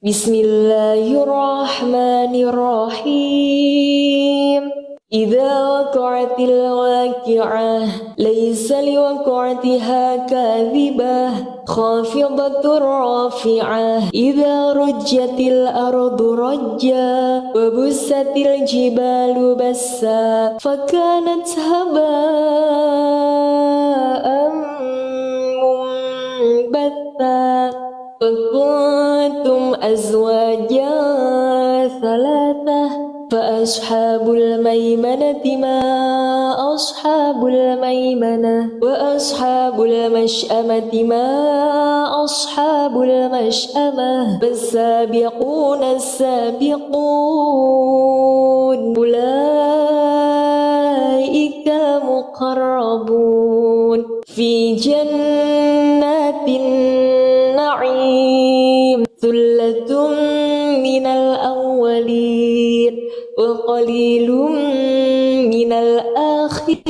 Bismillahirrahmanirrahim. Idza waqa'atil waqi'ah laysa liwaqa'atiha kadhibah khafidatur rafi'ah idza rujjatil ardu rajja wa bussatil jibalu bassa fakanat haba'an mumbatha wa kuntum azwajan thalathah فأصحاب الميمنة ما أصحاب الميمنة وأصحاب المشأمة ما أصحاب المشأمة فالسابقون السابقون أولئك المقربون في جنات النعيم ثلة من الأولين وقليل من الآخرين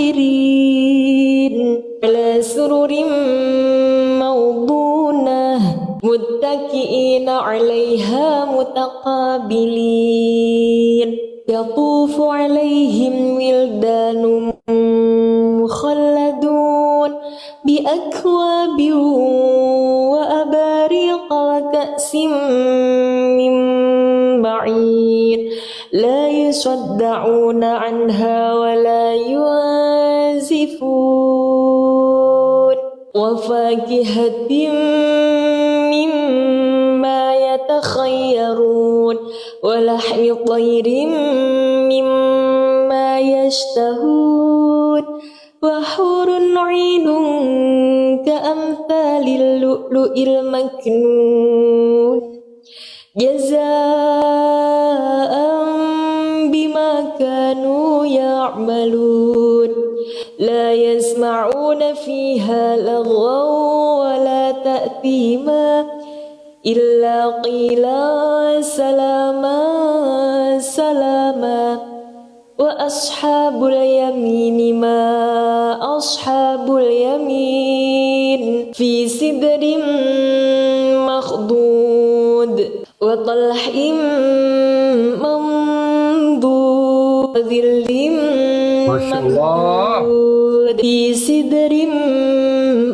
على سرر موضونة متكئين عليها متقابلين يطوف عليهم ولدان مخلدون بأكواب وأباريق وكأس من معين لا يصدعون عنها ولا ينزفون وفاكهة مما يتخيرون ولحم طير مما يشتهون وحور عين كأمثال اللؤلؤ المكنون جزاء بما كانوا يعملون لا يسمعون فيها لغوا ولا تأثيما إلا قيلا سلاما سلاما وأصحاب اليمين ما أصحاب اليمين في سدر مخضود وطلح منضود وظل ممدود في سدر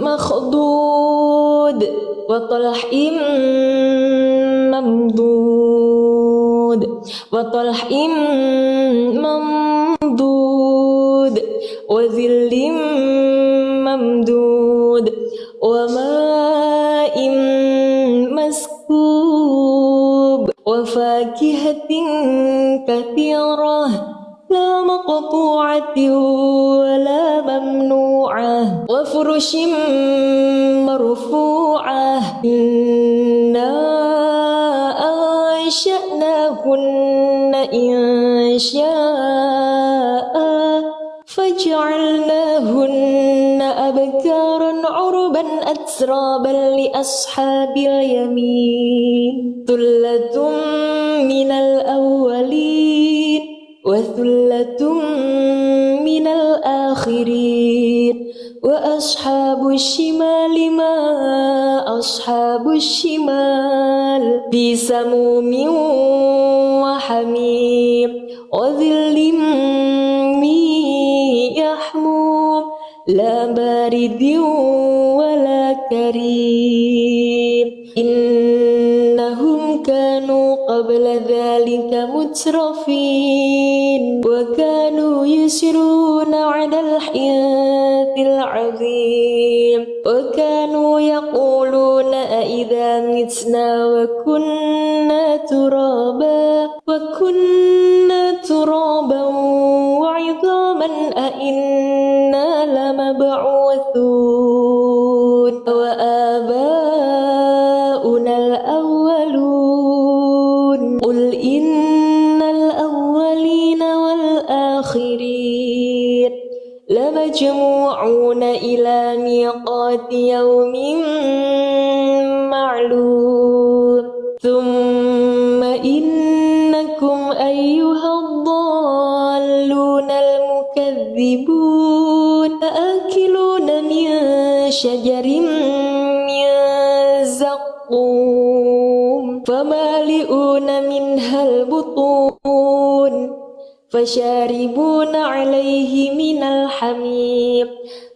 مخضود وطلح ممدود وطلح ممدود وظل ممدود وماء مسكوب وفاكهة كثيرة لا مقطوعة ولا ممنوعة وفرش مرفوعة إنا أنشأناهن إنشاء فجعلناهن أبكارا عربا أترابا لأصحاب اليمين ثلة من الأولين وثلة من الآخرين وأصحاب الشمال ما أصحاب الشمال في سموم وحميم وظل من يحموم لا بارد ولا كريم إنهم كانوا قبل ذلك مترفين وكانوا يسرون على الحياة العظيم وكانوا يقولون أئذا متنا وكنا ترابا وعظاما أئنا لمبعوثون وآباؤنا الأولون قل إن الأولين والآخرين لمجموعون إلى ميقات يوم معلوم ثم إنكم أيها الضالون المكذبون آكلون من شجر من زقوم فما فمالئون منها البطون فشاربون عليه من الحميم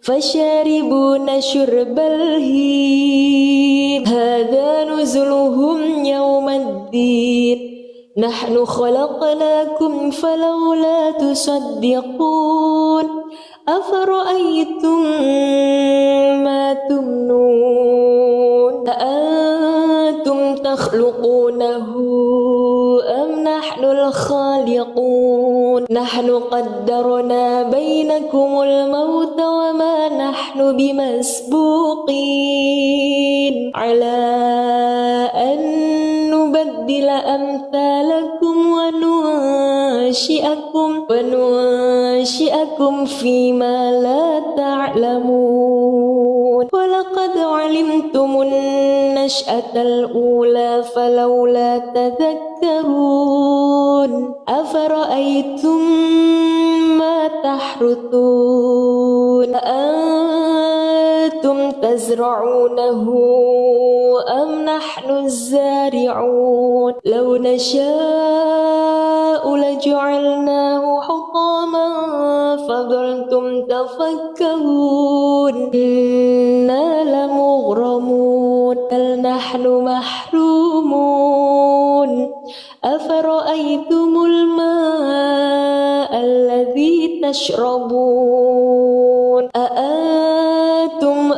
فشاربون شرب الهيم هذا نزلهم يوم الدين نحن خلقناكم فلولا تصدقون أفرأيتم ما تمنون أأنتم تخلقونه أم نحن الخالقون نحن قدرنا بينكم الموت وما نحن بمسبوقين على أن نبدل أمثالكم وننشئكم فيما لا تعلمون ولقد علمتم النشأة الأولى فلولا تذكرون أفرأيتم ما تحرثون أأنتم تزرعونه أم نحن الزارعون لو نشاء لجعلناه حطاما فظلتم تفكرون إنا لمغرمون بل نحن محرومون أفرأيتم الماء الذي تشربون أأنتم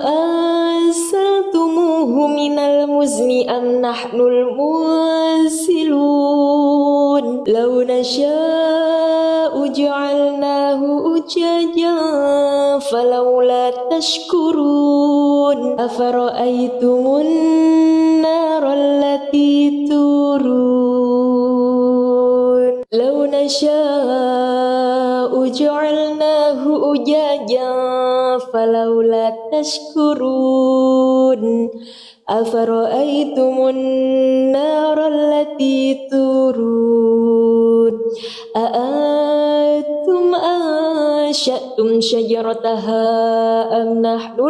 أنزلتموه من المزن أم نحن المنزلون لو نشاء جعلناه أجاجا فلولا تشكرون أفرأيتم النار التي تورون لو نشاء جعلناه أجاجا فلولا تشكرون أفرأيتم النار التي تورون أأنتم أنشأتم شجرتها أم نحن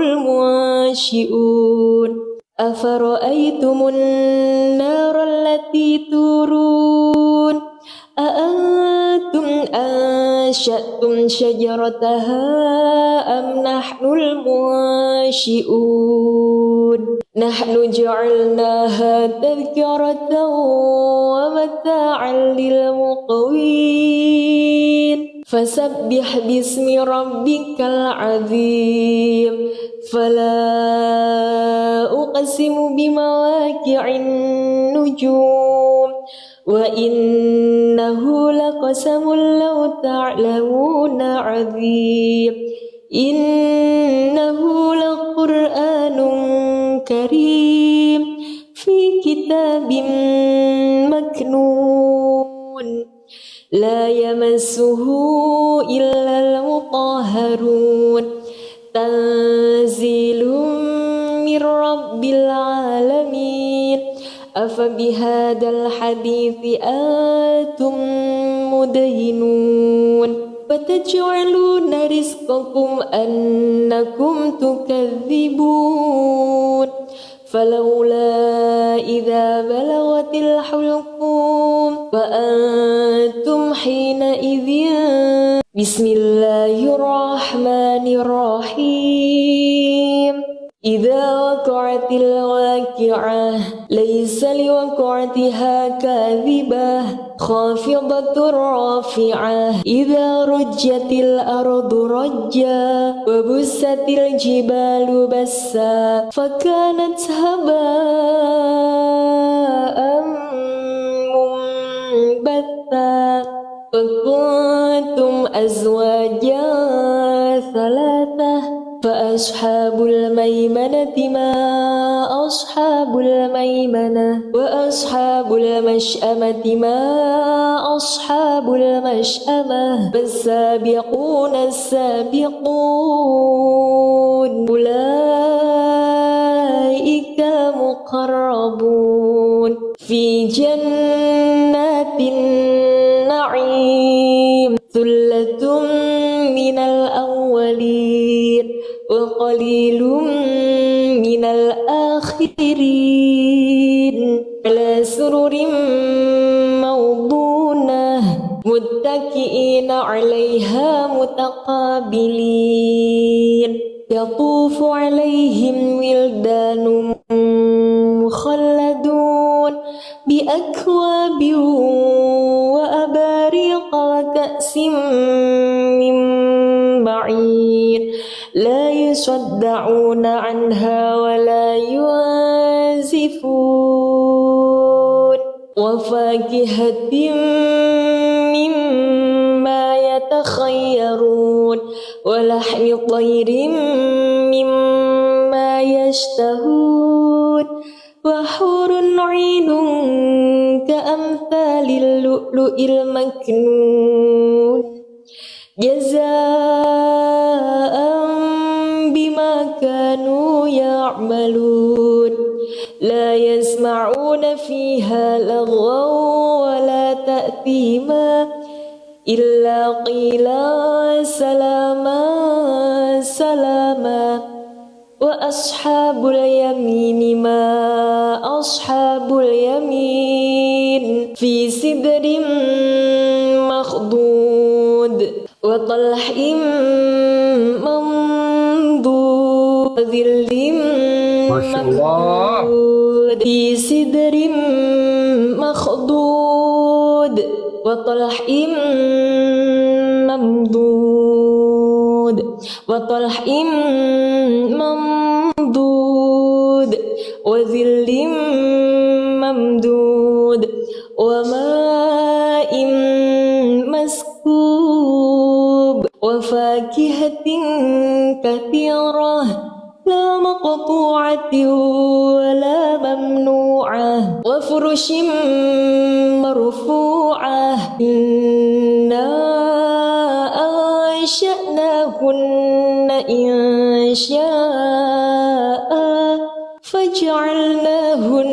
المنشئون أفرأيتم النار التي تورون أأنتم أنشأتم شجرتها أم نحن المنشئون نحن جعلناها تذكرة ومتاعا للمقوين فسبح باسم ربك العظيم فلا أقسم بمواقع النجوم وإنه لقسم لو تعلمون عظيم إنه لقرآن كريم في كتاب مكنون لا يمسه إلا المطهرون تنزيل من رب العالمين أفبهذا الحديث أنتم مدهنون وتجعلون رزقكم أنكم تكذبون فلولا إذا بلغت الحلقوم وأنتم حينئذ بسم الله الرحمن الرحيم إذا وقعت الواقعة ليس لوقعتها كاذبة خافضة رافعة إذا رجت الأرض رجا وبست الجبال بسا فكانت هباء منبثا وكنتم أزواجا ثلاثة فأصحاب الميمنة ما أصحاب الميمنة وأصحاب المشأمة ما أصحاب المشأمة فالسابقون السابقون أولئك المقربون في جنات النعيم ثلة من الأولين وقليل من الآخرين على سرر موضونة متكئين عليها متقابلين يطوف عليهم ولدان مخلدون بأكواب وأباريق وكأس من معين لا يصدعون عنها ولا ينزفون وفاكهة مما يتخيرون ولحم طير مما يشتهون وحور عين كأمثال اللؤلؤ المكنون جزاء بما كانوا يعملون لا يسمعون فيها لغوا ولا تأثيما إلا قيلا سلاما سلاما وأصحاب اليمين ما أصحاب اليمين في سدر مخضود وطلح منضود وظل ممدود في سدر مخضود وطلح ممدود وطلح ممدود وظل ممدود وماء مسكوب وفاكهة كثيرة لا مقطوعة ولا ممنوعة وفرش مرفوعة إنا أنشأناهن إنشاء فجعلناهن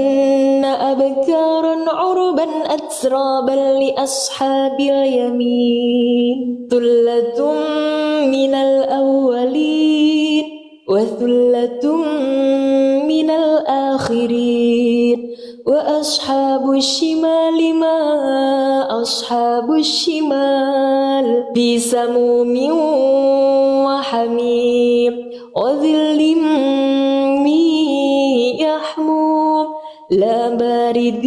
أبكارا عربا أترابا لأصحاب اليمين ثلة من الأولين وثلة من الآخرين وأصحاب الشمال ما أصحاب الشمال في سموم وحميم وظل من يحموم لا بارد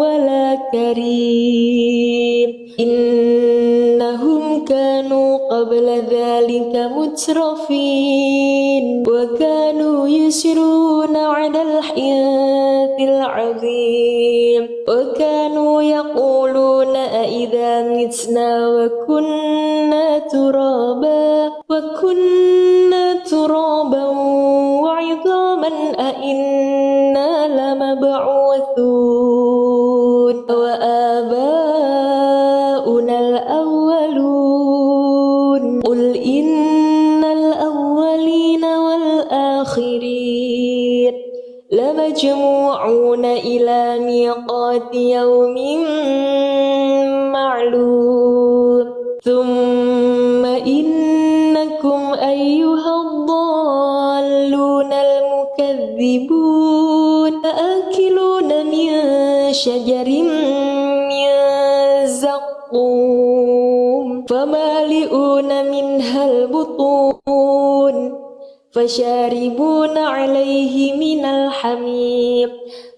ولا كريم إنهم كانوا قبل ذلك مترفين وكانوا يسرون على الحياة العظيم وكانوا يقولون أئذا متنا وكنا ترابا وعظاما أئنا لمبعوثون وآباؤنا الأولون قل إن الأولين والآخرين لمجموعون إلى ميقات يوم معلوم ثم إنكم أيها الضالون المكذبون لآكلون من شجر من زقوم فمالئون منها البطون فشاربون عليه من الحميم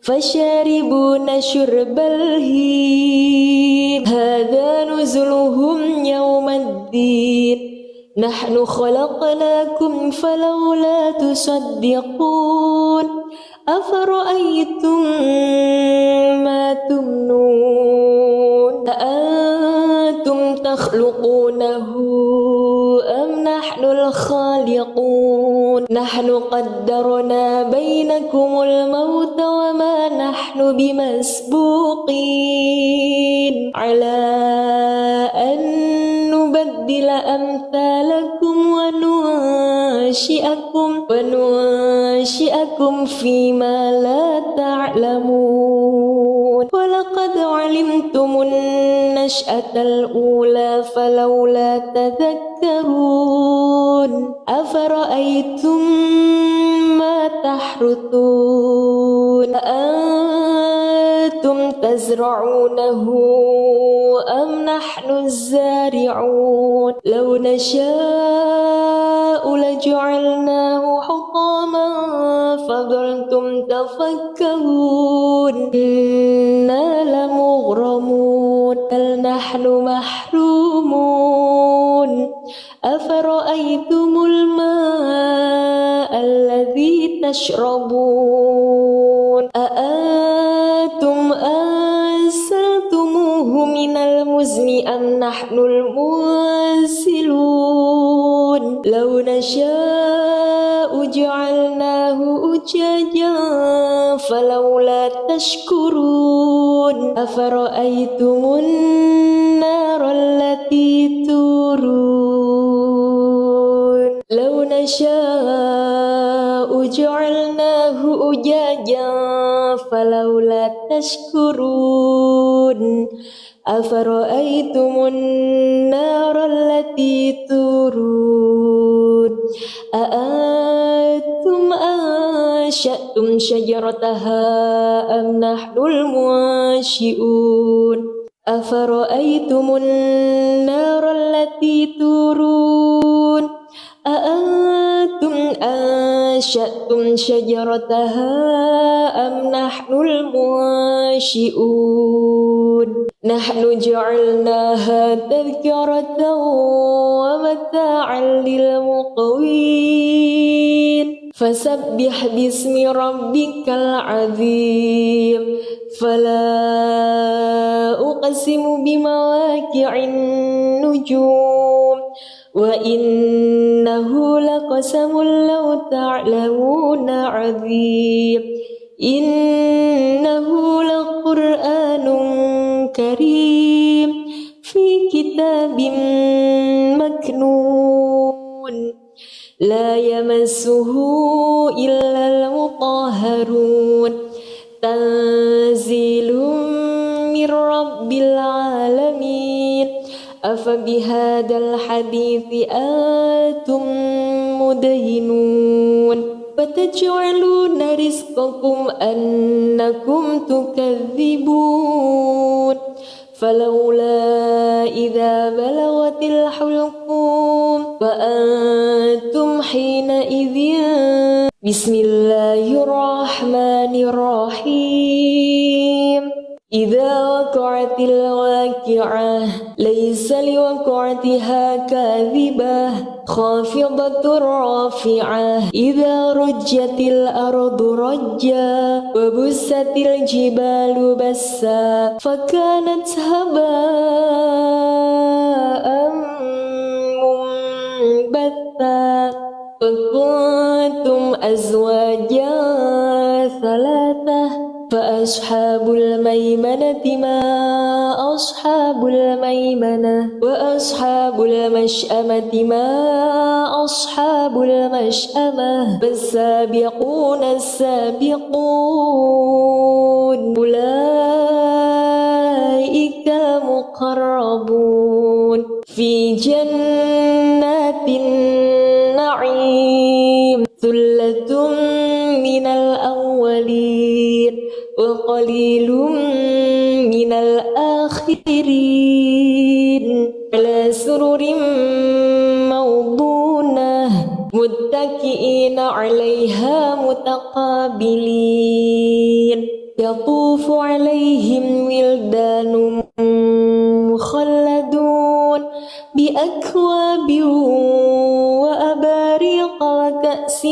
فشاربون شرب الهيم هذا نزلهم يوم الدين نحن خلقناكم فلولا تصدقون أفرأيتم ما تمنون أأنتم تخلقونه أم نحن الخالقون نحن قدرنا بينكم الموت وما نحن بمسبوقين على أن نبدل أمثالكم وننشئكم فيما لا تعلمون ولقد علمتم النشأة الأولى فلولا تذكرون أفرأيتم ما تحرثون أأنتم تزرعونه أم نحن الزارعون لو نشاء لجعلناه حطاما فظلتم تفكرون إنا لمغرمون بل نحن محرومون أفرأيتم الماء الذي تشربون أأنتم أنزلتموه من المزن أم نحن المنزلون لو نشاء جعلناه أجاجا فلولا تشكرون أفرأيتم النار التي تورون لو نشاء جعلناه أجاجا فلولا تشكرون أفرأيتم النار التي تورون أأنتم أنشأتم شجرتها أم نحن المنشئون أفرأيتم النار التي تورون أأنتم أنشأتم شجرتها أم نحن المنشئون نحن جعلناها تذكرة ومتاعا للمقوين فسبح باسم ربك العظيم فلا أقسم بمواقع النجوم وإنه لقسم لو تعلمون عظيم إنه لقرآن كريم في كتاب مكنون لا يمسه إلا المطهرون تنزيل من رب العالمين أفبهذا الحديث أنتم مدهنون فتجعلون رزقكم أنكم تكذبون فلولا إذا بلغت الحلقوم وأنتم حينئذ بسم الله الرحمن الرحيم إذا وقعت الواقعة ليس لوقعتها كاذبة خافضة رافعة إذا رجت الأرض رجا وبست الجبال بسا فكانت هباء منبثا وكنتم أزواجا ثلاثة فأصحاب الميمنة ما أصحاب الميمنة وأصحاب المشأمة ما أصحاب المشأمة فالسابقون السابقون أولئك المقربون في جنات النعيم ثلة من الأولين وقليل من الآخرين على سرر موضونة متكئين عليها متقابلين يطوف عليهم ولدان مخلدون بأكواب وأباريق وكأس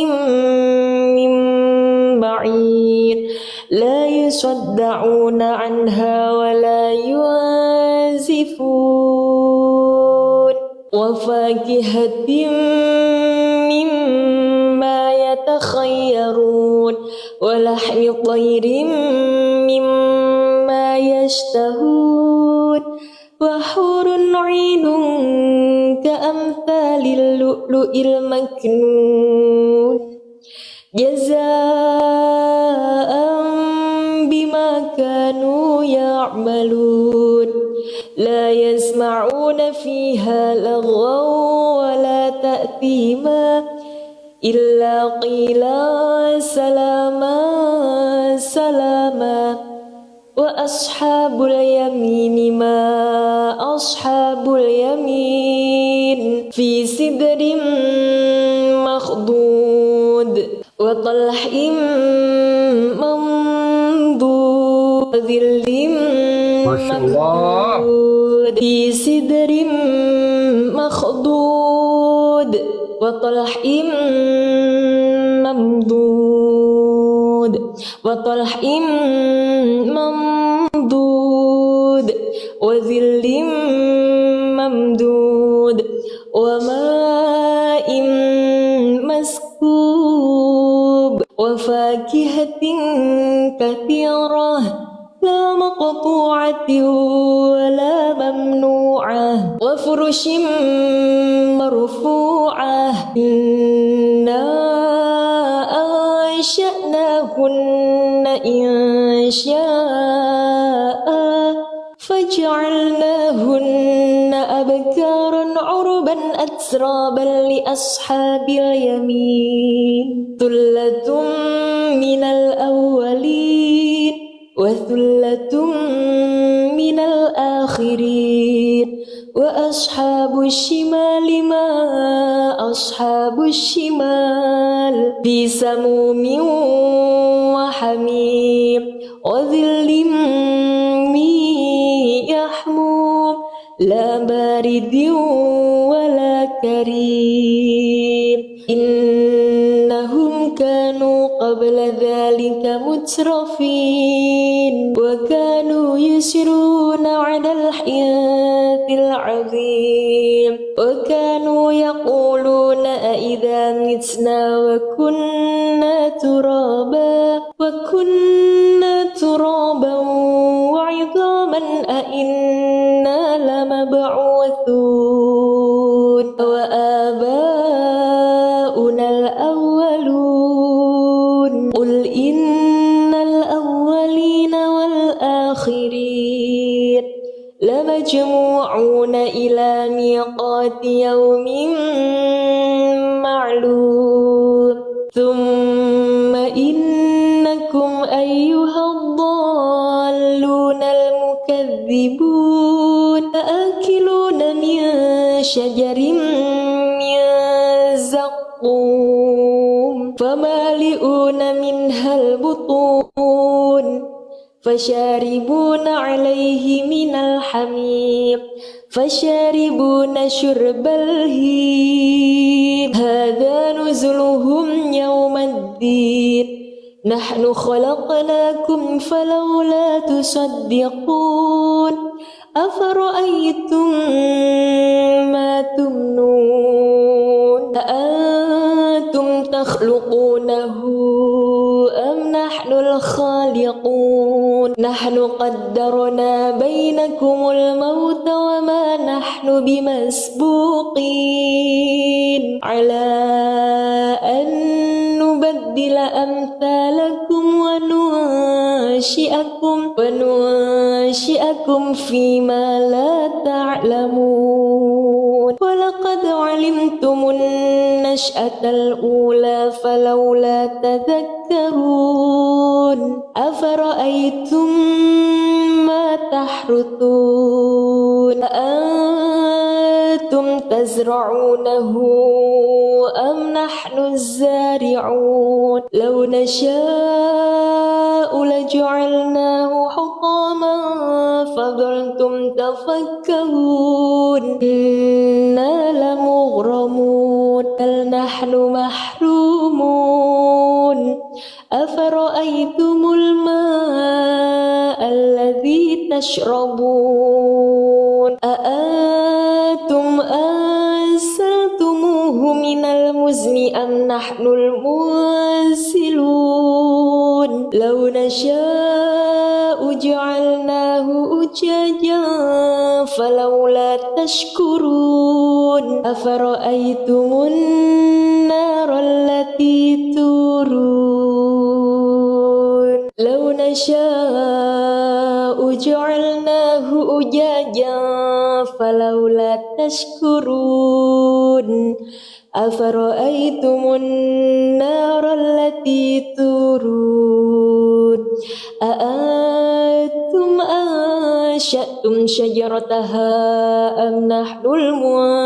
من معين لا يصدعون عنها ولا ينزفون وفاكهة مما يتخيرون ولحم طير مما يشتهون وحور عين كأمثال اللؤلؤ المكنون جزاء بما كانوا يعملون لا يسمعون فيها لغوا ولا تأثيما إلا قيلا سلاما سلاما وأصحاب اليمين ما أصحاب اليمين في سدر مخضود وطلح منضود وظل ممدود في سدر مخضود وطلح ممدود وطلح ممدود وظل ممدود وماء مسكوب وفاكهة كثيرة لا مقطوعة ولا ممنوعة وفرش مرفوعة إنا أنشأناهن إنشاء فجعلناهن أبكارا عربا أترابا لأصحاب اليمين ثلة من الأولين وثلة من الآخرين وأصحاب الشمال ما أصحاب الشمال في سموم وحميم وظل من يحموم لا بارد ولا كريم إنهم كانوا قبل ذلك مترفين وكانوا يسرون على الحياة العظيم وكانوا يقولون أئذا متنا وكنا ترابا وعظاما أئنا لمبعوثون وآباؤنا الأولون قل إن الأولين والآخرين لمجموعون إلى ميقات يوم معلوم ثم إنكم أيها الضالون المكذبون لآكلون من شجر من زقوم فمالئون منها البطون فشاربون عليه من الحميم فشاربون شرب الهيم هذا نزلهم يوم الدين نحن خلقناكم فلولا تصدقون أفرأيتم ما تمنون أأنتم تخلقونه أم نحن الخالقون نحن قدرنا بينكم الموت وما نحن بمسبوقين على أن نبدل أمثالكم وننشئكم فيما لا تعلمون ولقد علمتم النشأة الأولى فلولا تذكرون أفرأيتم ما تحرثون أأنتم تزرعونه أم نحن الزارعون لو نشاء لجعلناه حطاما فظلتم تفكهون إنا لمغرمون بل نحن محرومون أفرأيتم الماء الذي تشربون أأنتم أنزلتموه من المزن أم نحن المنزلون لو نشاء جعلناه أجاجا فلولا تشكرون أفرأيتم النار التي تورون لو نشاء جعلناه أجاجا فلولا تشكرون أفرأيتم النار التي تورون أأنتم أنشأتم شجرتها أم نحن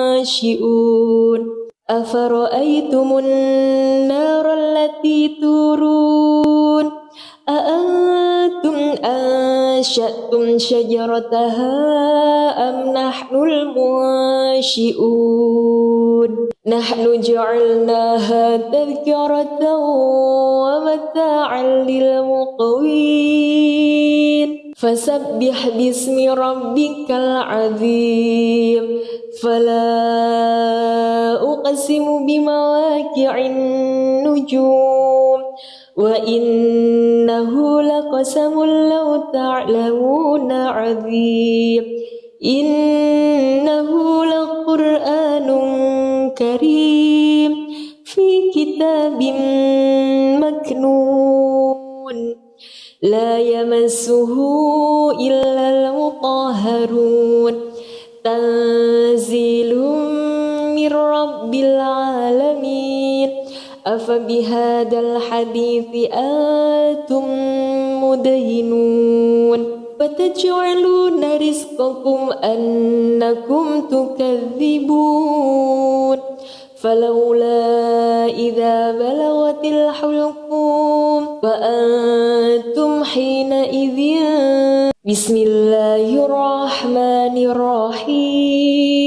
المنشئون أفرأيتم النار التي تورون أأنتم أنشأتم شجرتها أم نحن المنشئون نحن جعلناها تذكرة ومتاعا للمقوين فسبح باسم ربك العظيم فلا أقسم بمواقع النجوم وإنه لقسم لو تعلمون عظيم إنه لقرآن كريم في كتاب مكنون لا يمسه إلا المطهرون تنزيل من رب العالمين أفبهذا الحديث أنتم مدهنون فتجعلون رزقكم أنكم تكذبون فلولا إذا بلغت الحلقوم وأنتم حينئذ بسم الله الرحمن الرحيم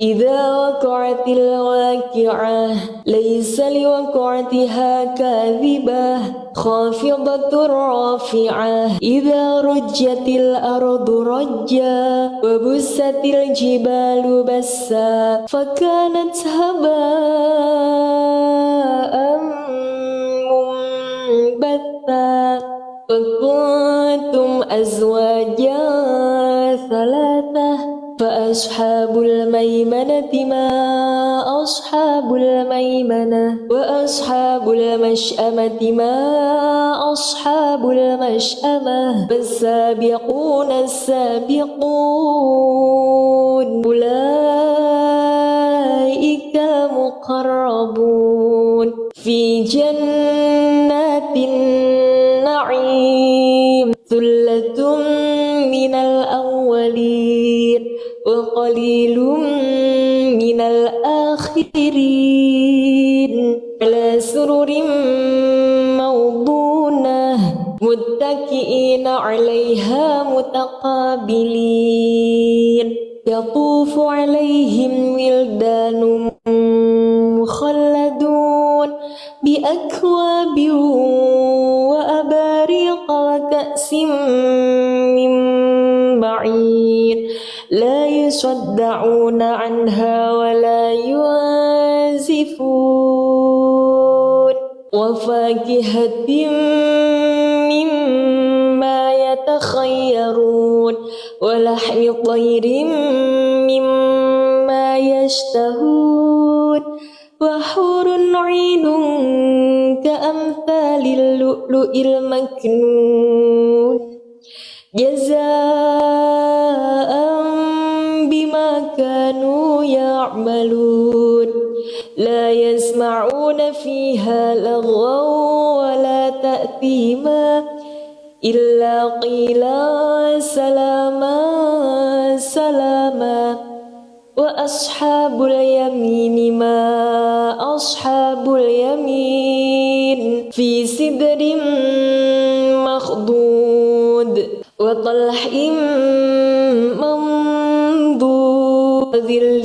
إذا وقعت الواقعة ليس لوقعتها كاذبة خافضة رافعة إذا رجت الأرض رجا وبست الجبال بسا فكانت هباء منبثا وكنتم أزواجا ثلاثة فأصحاب الميمنة ما أصحاب الميمنة وأصحاب المشأمة ما أصحاب المشأمة فالسابقون السابقون أولئك المقربون في جنات النعيم ثلة من الأولين وقليل من الآخرين على سرر موضونة متكئين عليها متقابلين يطوف عليهم ولدان مخلدون بأكواب وأباريق وكأس من معين لا يصدعون عنها ولا ينزفون وفاكهة مما يتخيرون ولحم طير مما يشتهون وحور عين كأمثال اللؤلؤ المكنون جزاء بما كانوا يعملون لا يسمعون فيها لغوا ولا تأثيما إلا قيلا سلاما سلاما وأصحاب اليمين ما أصحاب اليمين في سدر مخضود وطلح منضود وظل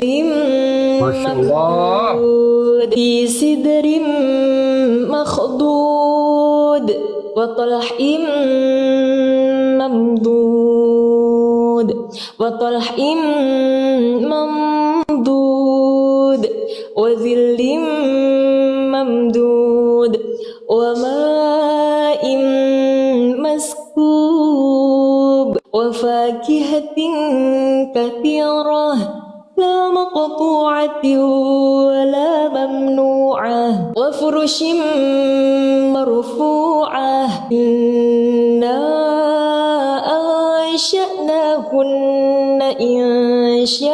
ممدود في سدر مخضود وطلح ممدود وطلح ممدود وظل ممدود وماء مسكوب وفاكهة كثيرة لا مقطوعة ولا ممنوعة وفرش مرفوعة إنا أنشأناهن إنشاء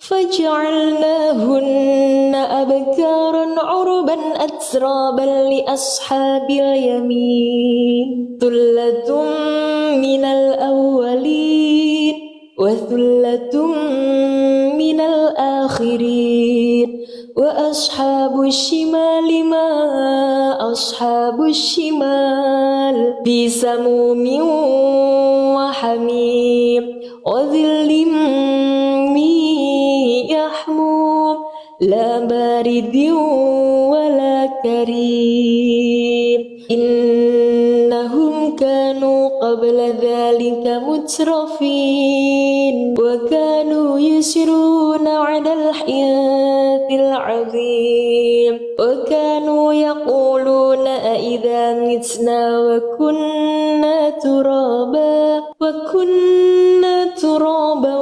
فجعلناهن أبكارا عربا أترابا لأصحاب اليمين ثلة من الأولين وثلة من الآخرين وأصحاب الشمال ما أصحاب الشمال في سموم وحميم وظل من يحموم لا بارد ولا كريم إنهم كانوا قبل ذلك مترفين وكانوا يسرون على الحياة العظيم وكانوا يقولون أئذا متنا وكنا ترابا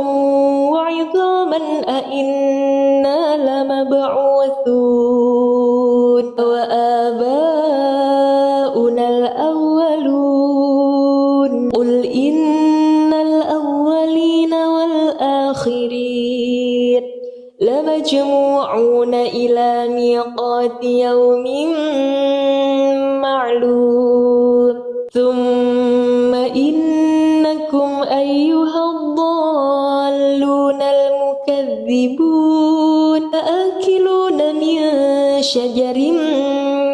وعظاما أئنا لمبعوثون وآباؤنا الأولون قل إن الأولين والآخرين لمجموعون إلى ميقات يوم معلوم ثم إنكم أيها الضالون المكذبون لآكلون من شجر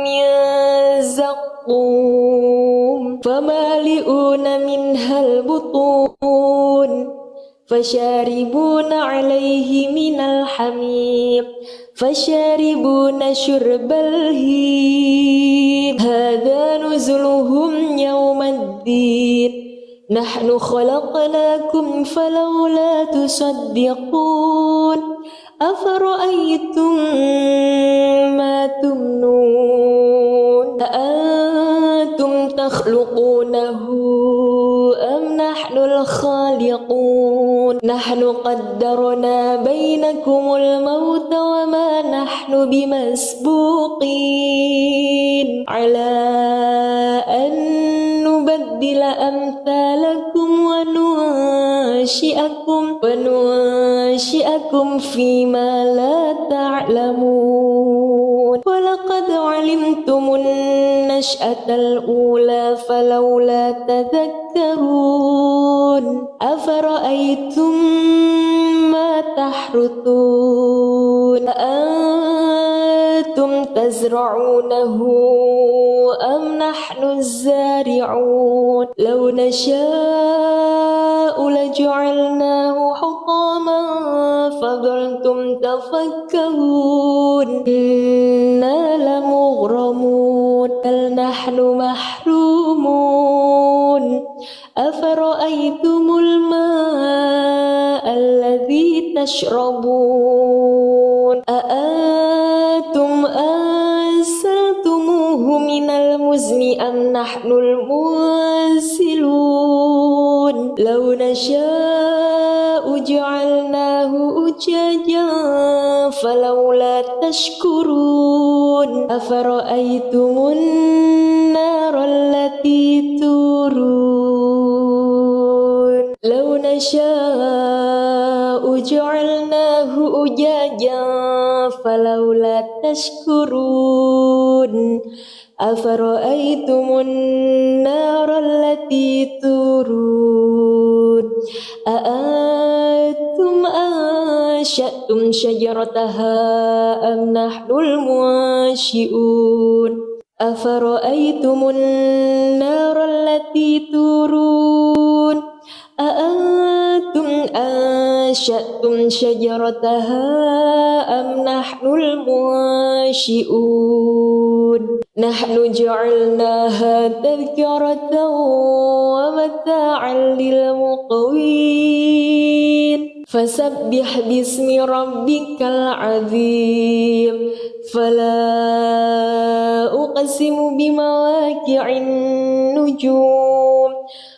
من زقوم فمالئون منها البطون فشاربون عليه من الحميم فشاربون شرب الهيم هذا نزلهم يوم الدين نحن خلقناكم فلولا تصدقون أفرأيتم ما تمنون أأنتم تخلقونه أم نحن الخالقون نحن قدرنا بينكم الموت وما نحن بمسبوقين على أن نبدل أمثالكم وننشئكم فيما لا تعلمون ولقد علمتم النشأة الأولى فلولا تذكرون أفرأيتم ما تحرثون أأنتم تزرعونه أم نحن الزارعون لو نشاء لجعلناه حطاما فظلتم تفكهون إنا لمغرمون بل نحن محرومون أفرأيتم الماء الذي تشربون أأنتم أنزلتموه من المزن أم نحن المنزلون لو نشاء جعلناه أجاجا فلولا تشكرون أفرأيتم النار التي تورون لو نشاء جعلناه أجاجا فلولا تشكرون أفرأيتم النار التي تورون أأنتم أنشأتم شجرتها أم نحن المنشئون أفرأيتم النار التي تورون أأنتم أنشأتم شجرتها أم نحن المنشئون نحن جعلناها تذكرة ومتاعا للمقوين فسبح باسم ربك العظيم فلا أقسم بمواقع النجوم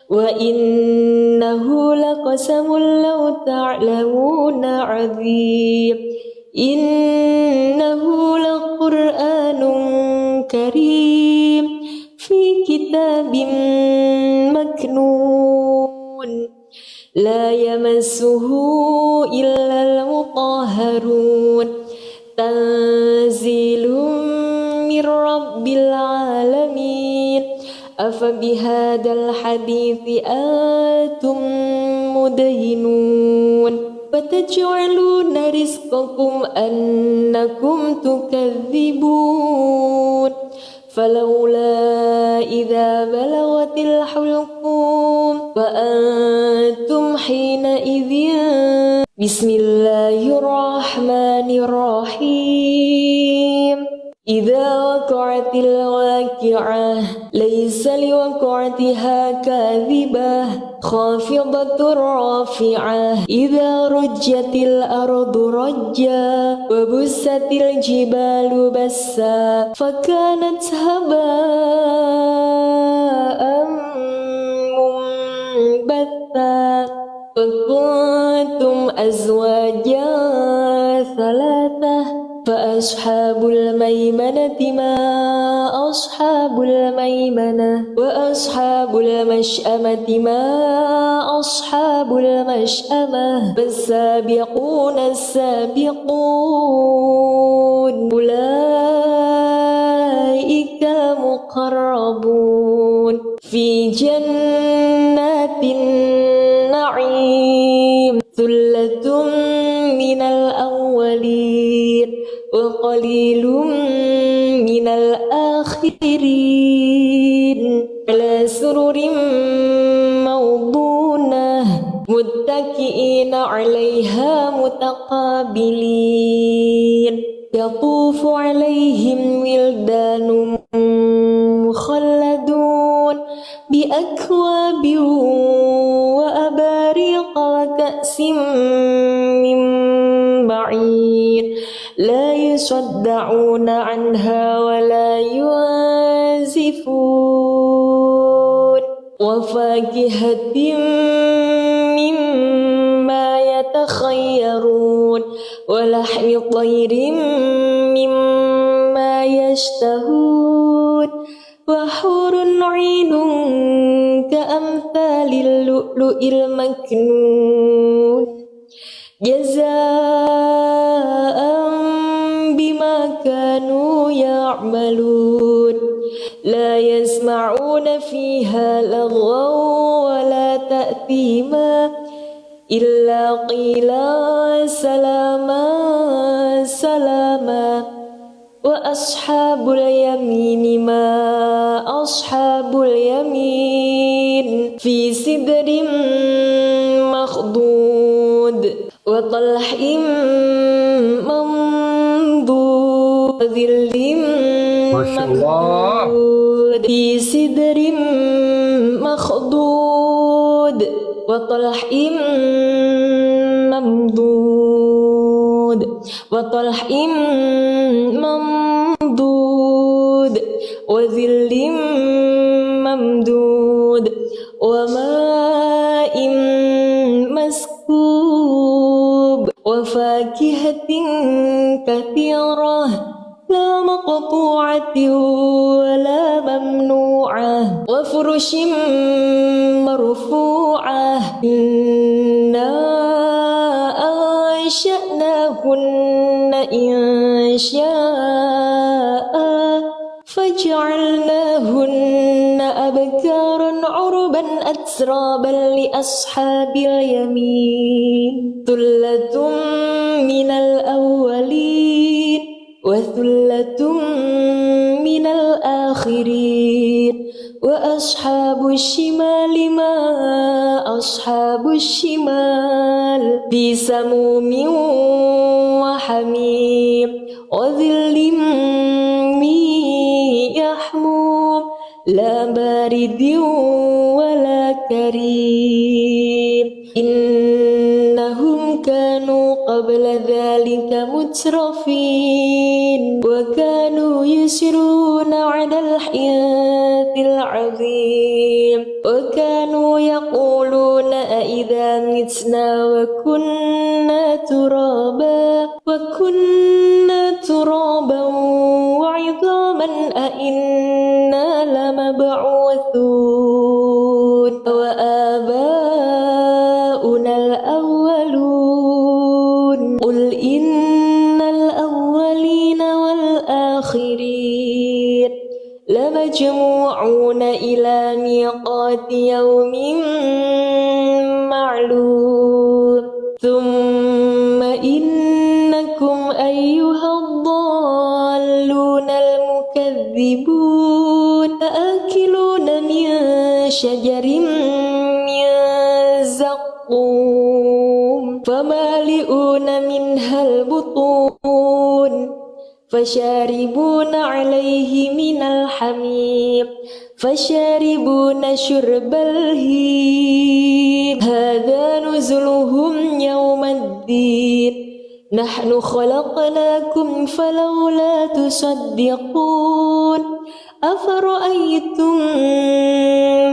وإنه لقسم لو تعلمون عظيم إنه لقرآن كريم في كتاب مكنون لا يمسه إلا المطهرون تنزيل من رب العالمين أفبهذا الحديث أنتم مدهنون فتجعلون رزقكم أنكم تكذبون فلولا إذا بلغت الحلقوم وأنتم حينئذ بسم الله الرحمن الرحيم إذا وقعت الواقعة ليس لوقعتها كاذبة خافضة رافعة إذا رجت الأرض رجا وبست الجبال بسا فكانت هباء منبثا وكنتم أزواجا ثلاثة فأصحاب الميمنة ما أصحاب الميمنة وأصحاب المشأمة ما أصحاب المشأمة فالسابقون السابقون أولئك المقربون في جنات النعيم ثلة من الأولين وقليل من الآخرين على سرر موضونة متكئين عليها متقابلين يطوف عليهم ولدان مخلدون بأكواب وأباريق وكأس من معين لا يصدعون عنها ولا ينزفون وفاكهة مما يتخيرون ولحم طير مما يشتهون وحور عين كأمثال اللؤلؤ المكنون جزاء بما كانوا يعملون لا يسمعون فيها لغوا ولا تأثيما إلا قيلا سلاما سلاما وأصحاب اليمين ما أصحاب اليمين في سدر مخضود وطلح منضود وظل ممدود في سدر مخضود وطلح ممدود وطلح ممدود وظل ممدود وماء مسكوب وفاكهة كثيرة لا مقطوعة ولا ممنوعة وفرش مرفوعة إنا أنشأناهن إنشاء فجعلناهن أبكارا عربا أترابا لأصحاب اليمين ثلة من الأولين وثلة من الآخرين وأصحاب الشمال ما أصحاب الشمال في سموم وحميم وظل من يحموم لا بارد ولا كريم إنهم كانوا قبل ذلك مترفين وكانوا يسرون على الحنث العظيم وكانوا يقولون أئذا متنا وكنا ترابا وعظاما أئنا لمبعوثون وآباؤنا لمجموعون إلى ميقات يوم معلوم ثم إنكم أيها الضالون المكذبون لآكلون من شجر من زقوم فمالئون منها البطون فشاربون عليه من الحميم فشاربون شرب الهيم هذا نزلهم يوم الدين نحن خلقناكم فلولا تصدقون أفرأيتم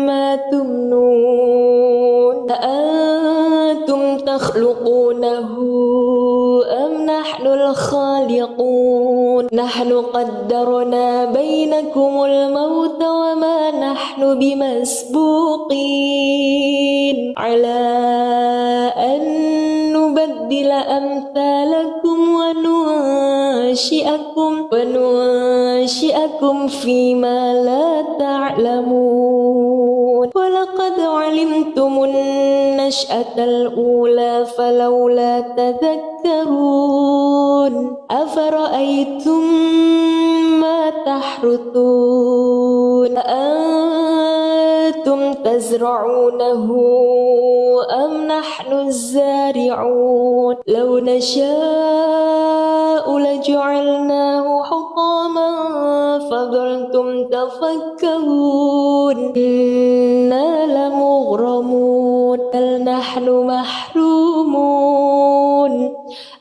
ما تمنون أأنتم تخلقونه أم نحن الخالقون نحن قدرنا بينكم الموت وما نحن بمسبوقين على أن نبدل أمثالكم وننشئكم فيما لا تعلمون ولقد علمتم النشأة الأولى فلولا تذكرون أفرأيتم ما تحرثون أأنتم تزرعونه أم نحن الزارعون لو نشاء لجعلناه حطاما فظلتم تفكهون إنا لمغرمون بل نحن محرومون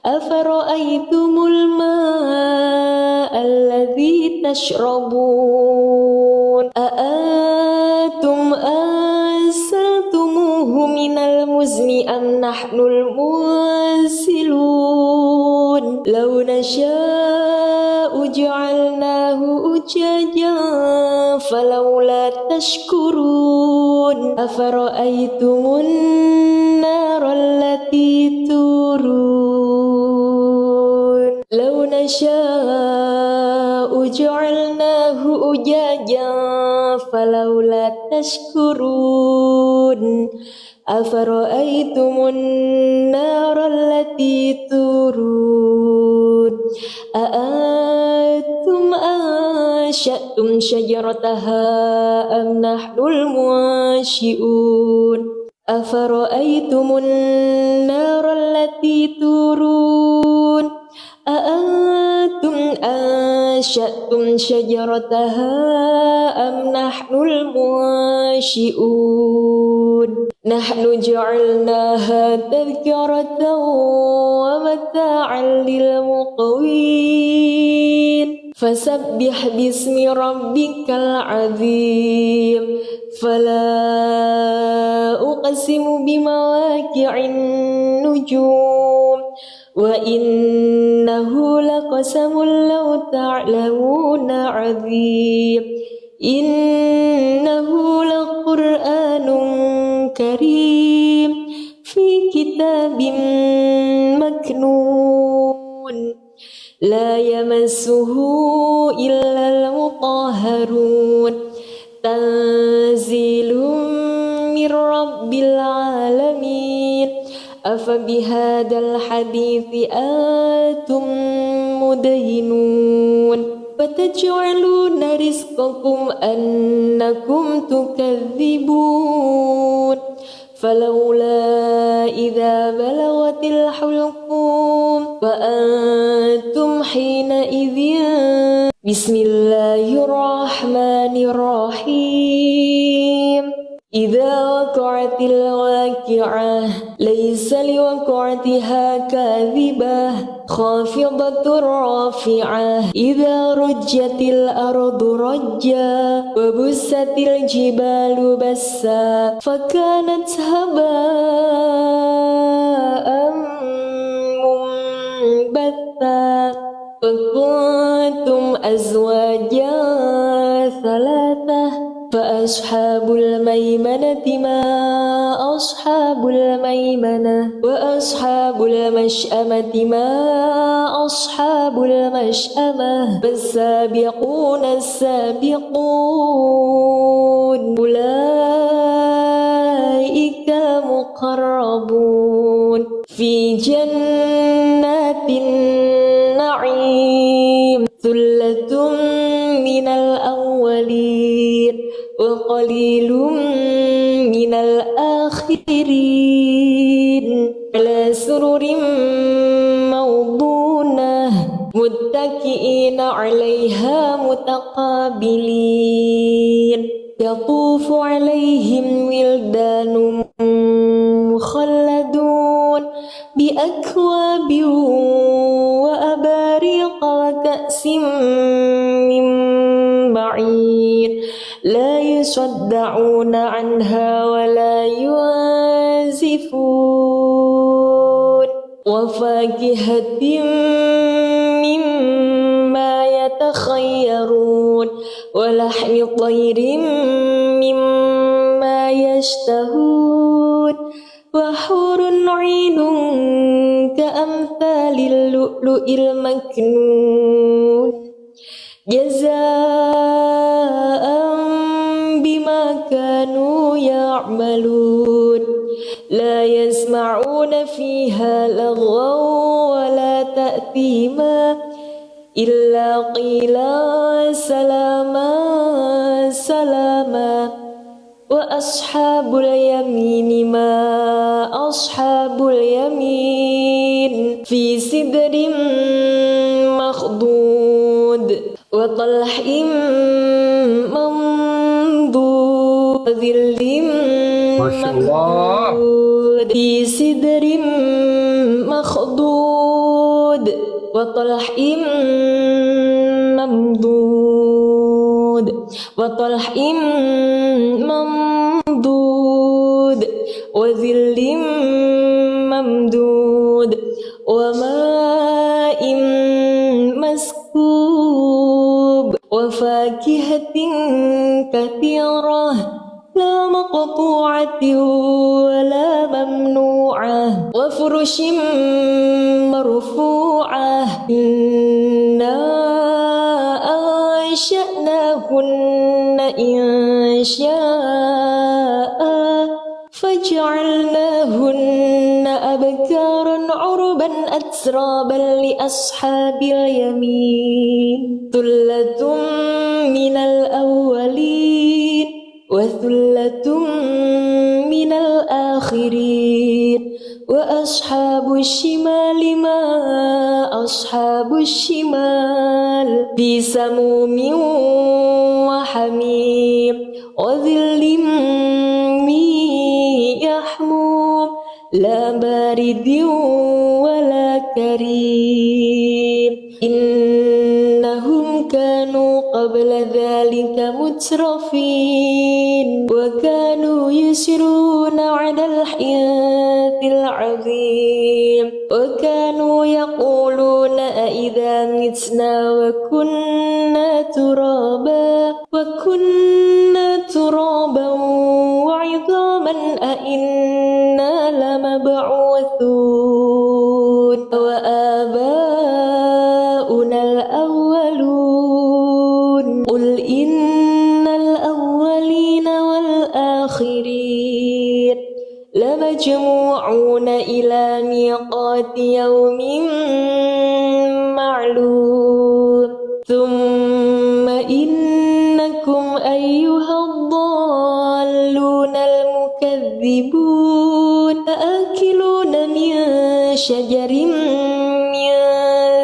أفرأيتم الماء الذي تشربون أأنتم أنزلتموه من المزن أم نحن المنزلون لو نشاء جعلناه أجاجا فلولا تشكرون أفرأيتم النار التي تورون لو نشاء جعلناه أجاجا فلولا تشكرون أفرأيتم النار التي تورون أأنتم أنشأتم شجرتها أم نحن المنشئون أفرأيتم النار التي تورون أأنتم أنشأتم شجرتها أم نحن المنشئون نحن جعلناها تذكرة ومتاعا للمقوين فسبح باسم ربك العظيم فلا أقسم بمواقع النجوم وإنه لقسم لو تعلمون عظيم إنه لقرآن كريم في كتاب مكنون لا يمسه إلا المطهرون تنزيل من رب العالمين أفبهذا الحديث أنتم مدهنون فتجعلون رزقكم أنكم تكذبون فلولا إذا بلغت الحلقوم وأنتم حينئذ بسم الله الرحمن الرحيم إذا وقعت الواقعة ليس لوقعتها كاذبة خافضة رافعة إذا رجت الأرض رجا وبست الجبال بسا فكانت هباء منبثا وكنتم أزواجا ثلاثة فأصحاب الميمنة ما أصحاب الميمنة وأصحاب المشأمة ما أصحاب المشأمة فالسابقون السابقون أولئك المقربون في جنات النعيم ثلة من الأولين وقليل من الآخرين على سرر موضونة متكئين عليها متقابلين يطوف عليهم ولدان مخلدون بأكواب وأباريق وكأس من معين لا يصدعون عنها ولا ينزفون وفاكهة مما يتخيرون ولحم طير مما يشتهون وحور عين كأمثال اللؤلؤ المكنون جزاء بما كانوا يعملون لا يسمعون فيها لغوا ولا تأثيما إلا قيلا سلاما سلاما وأصحاب اليمين ما أصحاب اليمين في سدر مخضود وطلح منضود وظل ممدود في سدر مخضود وطلح ممدود وطلح ممدود وظل ممدود وماء مسكوب وفاكهة كثيرة لا مقطوعة ولا ممنوعة وفرش مرفوعة إنا أنشأناهن إنشاء فجعلناهن أبكارا عربا أترابا لأصحاب اليمين ثلة من الأولين وثلة من الآخرين وأصحاب الشمال ما أصحاب الشمال في سموم وحميم وظل من يحموم لا بارد ولا كريم إنهم كانوا قبل ذلك مترفين وكانوا يسرون على الحنث العظيم وكانوا يقولون أئذا متنا وكنا ترابا وعظاما أئنا لمبعوثون وآباؤنا الأولون قل إن الأولين والآخرين لمجموعون إلى ميقات يوم معلوم ثم إنكم أيها الضالون المكذبون آكلون من شجر من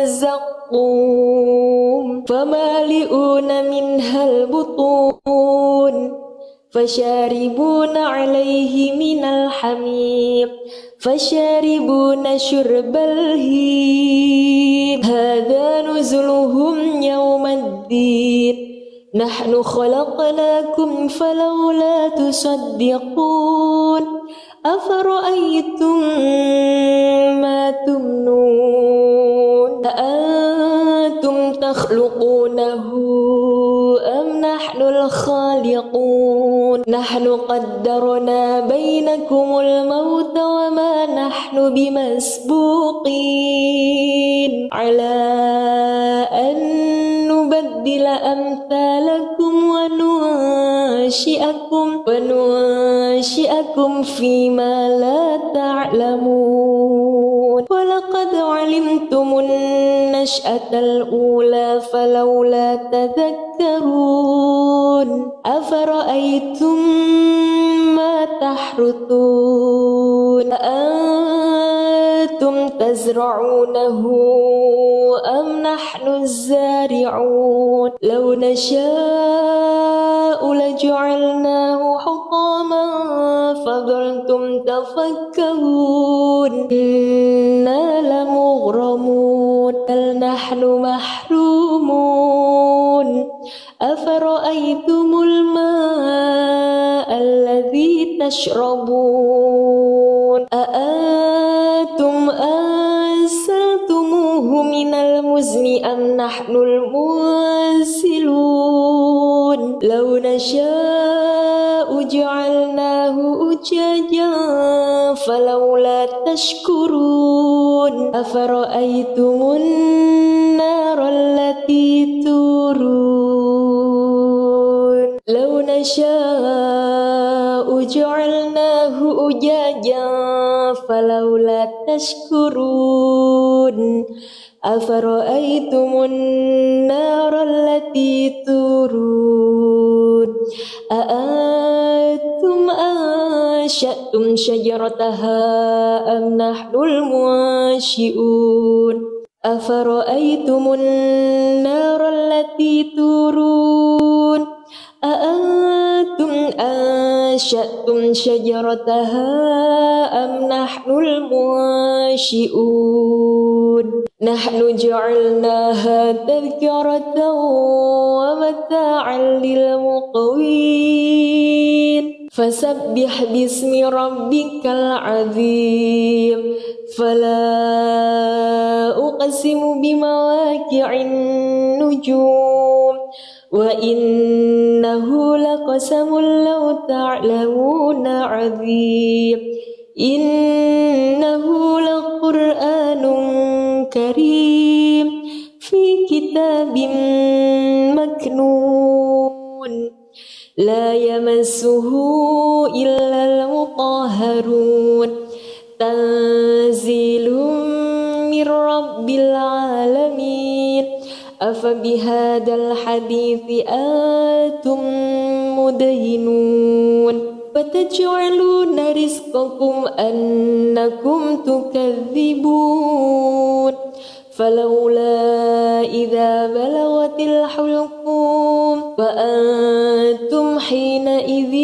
زقوم فمالئون منها البطون فشاربون عليه من الحميم فشاربون شرب الهيم هذا نزلهم يوم الدين نحن خلقناكم فلولا تصدقون أفرأيتم ما تمنون أأنتم تخلقونه أم نحن الخالقون نحن قدرنا بينكم يتمناكم الموت وما نحن بمسبوقين على أن نبدل أمثالكم وننشئكم فيما لا تعلمون ولقد علمتم النشأة الأولى فلولا تذكرون أفرأيتم ما تحرثون أأنتم تزرعونه أم نحن الزارعون لو نشاء لجعلناه حطاما فظلتم تفكهون إنا لمغرمون بل نحن محرومون أفرأيتم الماء الذي تشربون أأنتم أنزلتموه من المزن أم نحن المنزلون لو نشاء جعلناه أجاجا فلولا تشكرون أفرأيتم النار التي تورون لو نشاء جعلناه أجاجا فلولا تشكرون أفرأيتم النار التي تورون أأنتم أنشأتم شجرتها أم نحن المنشئون أفرأيتم النار التي تورون أأنتم أنشأتم شجرتها أم نحن المنشئون نحن جعلناها تذكرة ومتاعا للمقوين فسبح باسم ربك العظيم فلا أقسم بمواقع النجوم وإنه لقسم لو تعلمون عظيم إنه لقرآن كريم في كتاب مكنون لا يمسه إلا المطهرون تنزيل من رب العالمين أفبهذا الحديث أنتم مدهنون فتجعلون رزقكم أنكم تكذبون فلولا إذا بلغت الحلقوم وأنتم حينئذ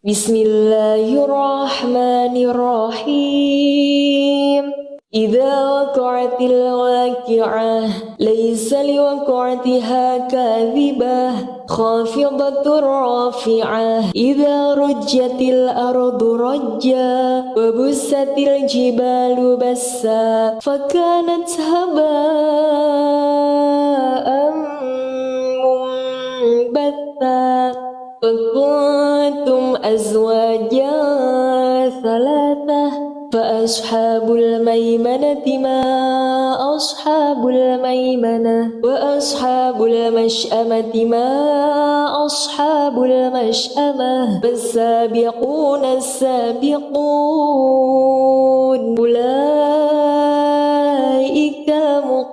بسم الله الرحمن الرحيم إذا وقعت الواقعة ليس لوقعتها كاذبة خافضة رافعة إذا رجت الأرض رجا وبست الجبال بسا فكانت هباء منبثا وكنتم أزواجا ثلاثة فأصحاب الميمنة ما أصحاب الميمنة وأصحاب المشأمة ما أصحاب المشأمة فالسابقون السابقون أولئك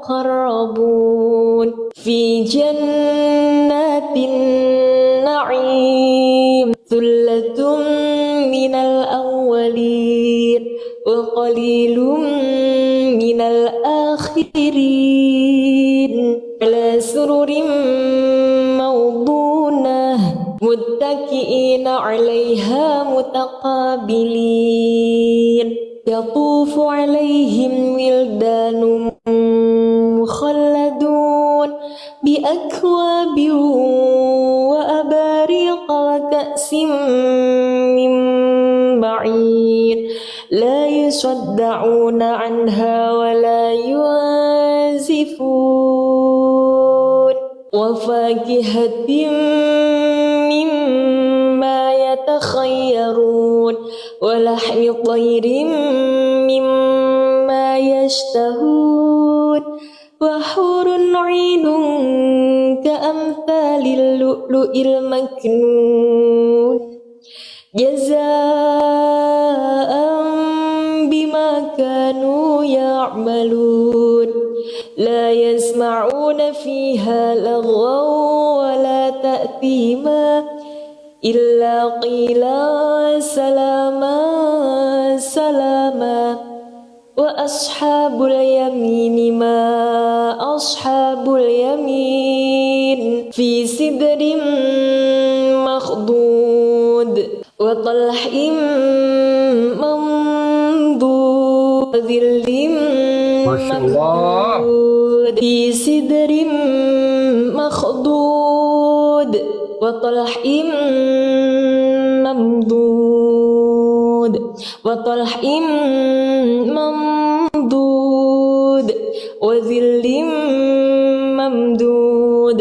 المقربون في جنات النعيم ثلة من الأولين وقليل من الآخرين على سرر موضونة متكئين عليها متقابلين يطوف عليهم ولدان مخلدون بأكواب وأباريق وكأس من معين لا يصدعون عنها ولا ينزفون وفاكهة مما يتخيرون ولحم طير مما يشتهون وحور عين كأمثال اللؤلؤ المكنون جزاء بما كانوا يعملون لا يسمعون فيها لغوا ولا تأثيما إلا قيلا سلاما سلاما وأصحاب اليمين ما أصحاب اليمين في سدر مخضود وطلح منضود وظل ممدود في سدر مخضود وطلح ممدود وطلح ممدود وظل ممدود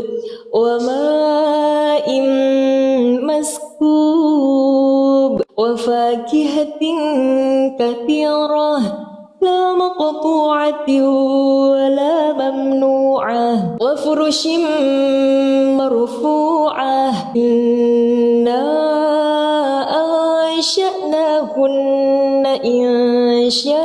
وماء مسكوب وفاكهة كثيرة لا مقطوعة ولا ممنوعة وفرش مرفوعة إنا أنشأناهن إنشاء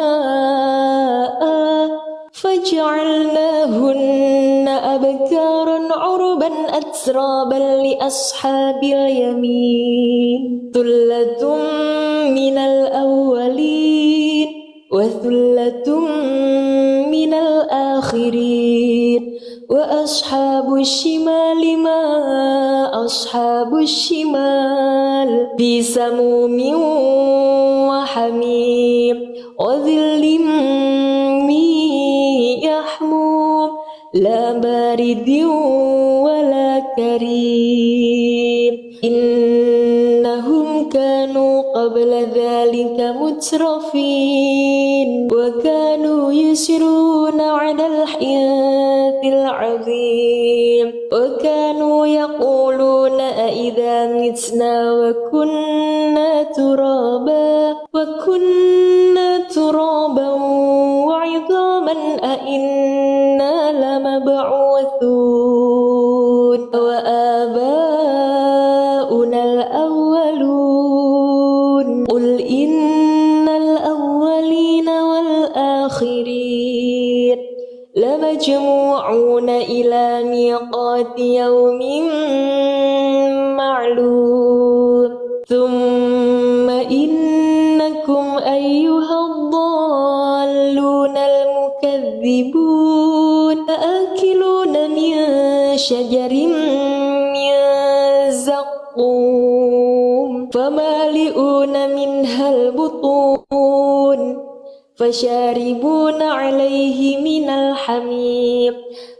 فجعلناهن أبكارا عربا أترابا لأصحاب اليمين ثلة من الأولين وثلة من الآخرين وأصحاب الشمال ما أصحاب الشمال في سموم وحميم وظل من يحموم لا بارد ولا كريم إنهم كانوا قبل ذلك مترفين وكانوا يسرون على الحنث العظيم وكانوا يقولون أإذا متنا وكنا ترابا وعظاما أإنا لمبعوثون وآباؤنا الأولون قل إن الأولين والآخرين لمجموعون إلى ميقات يوم معلوم ثم إنكم أيها الضالون المكذبون لآكلون من شجر من زقوم فمالئون منها البطون فشاربون عليه من الحميم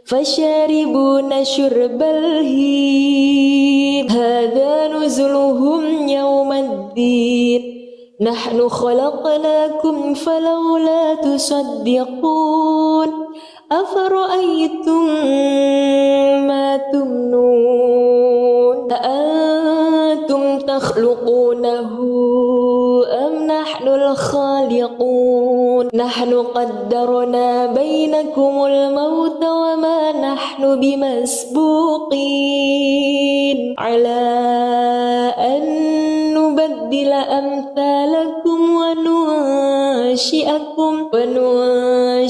فشاربون شرب الهيم هذا نزلهم يوم الدين نحن خلقناكم فلولا تصدقون أفرأيتم ما تمنون أأنتم تخلقونه أم نحن الخالقون نحن قدرنا بينكم الموت وما نحن بمسبوقين على أن نبدل أمثالكم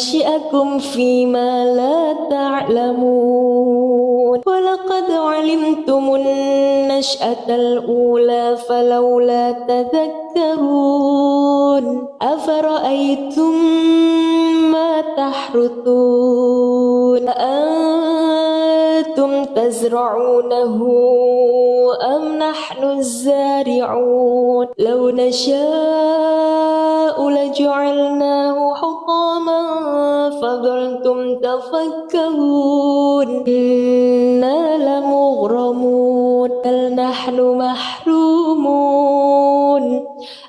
وننشئكم فيما لا تعلمون ولقد علمتم النشأة الأولى فلولا تذكرون أفرأيتم ما تحرثون أأنتم تزرعونه أم نحن الزارعون لو نشاء لجعلناه حطاما فظلتم تفكهون إنا لمغرمون بل نحن محرومون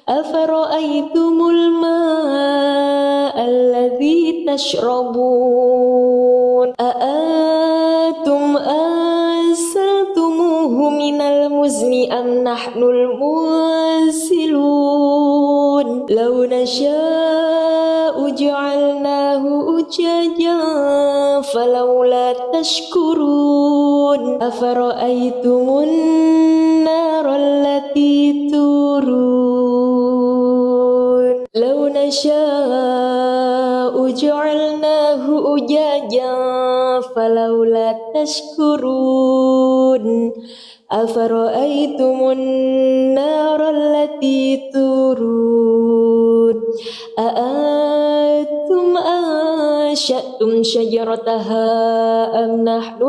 أفرأيتم الماء الذي تشربون أأنتم أنزلتموه من المزن أم نحن المنزلون لو نشاء جعلناه أجاجا فلولا تشكرون أفرأيتم النار التي تورون لو نشاء جعلناه أجاجا فلولا تشكرون أفرأيتم النار التي تورون أأنتم أنشأتم شجرتها أم نحن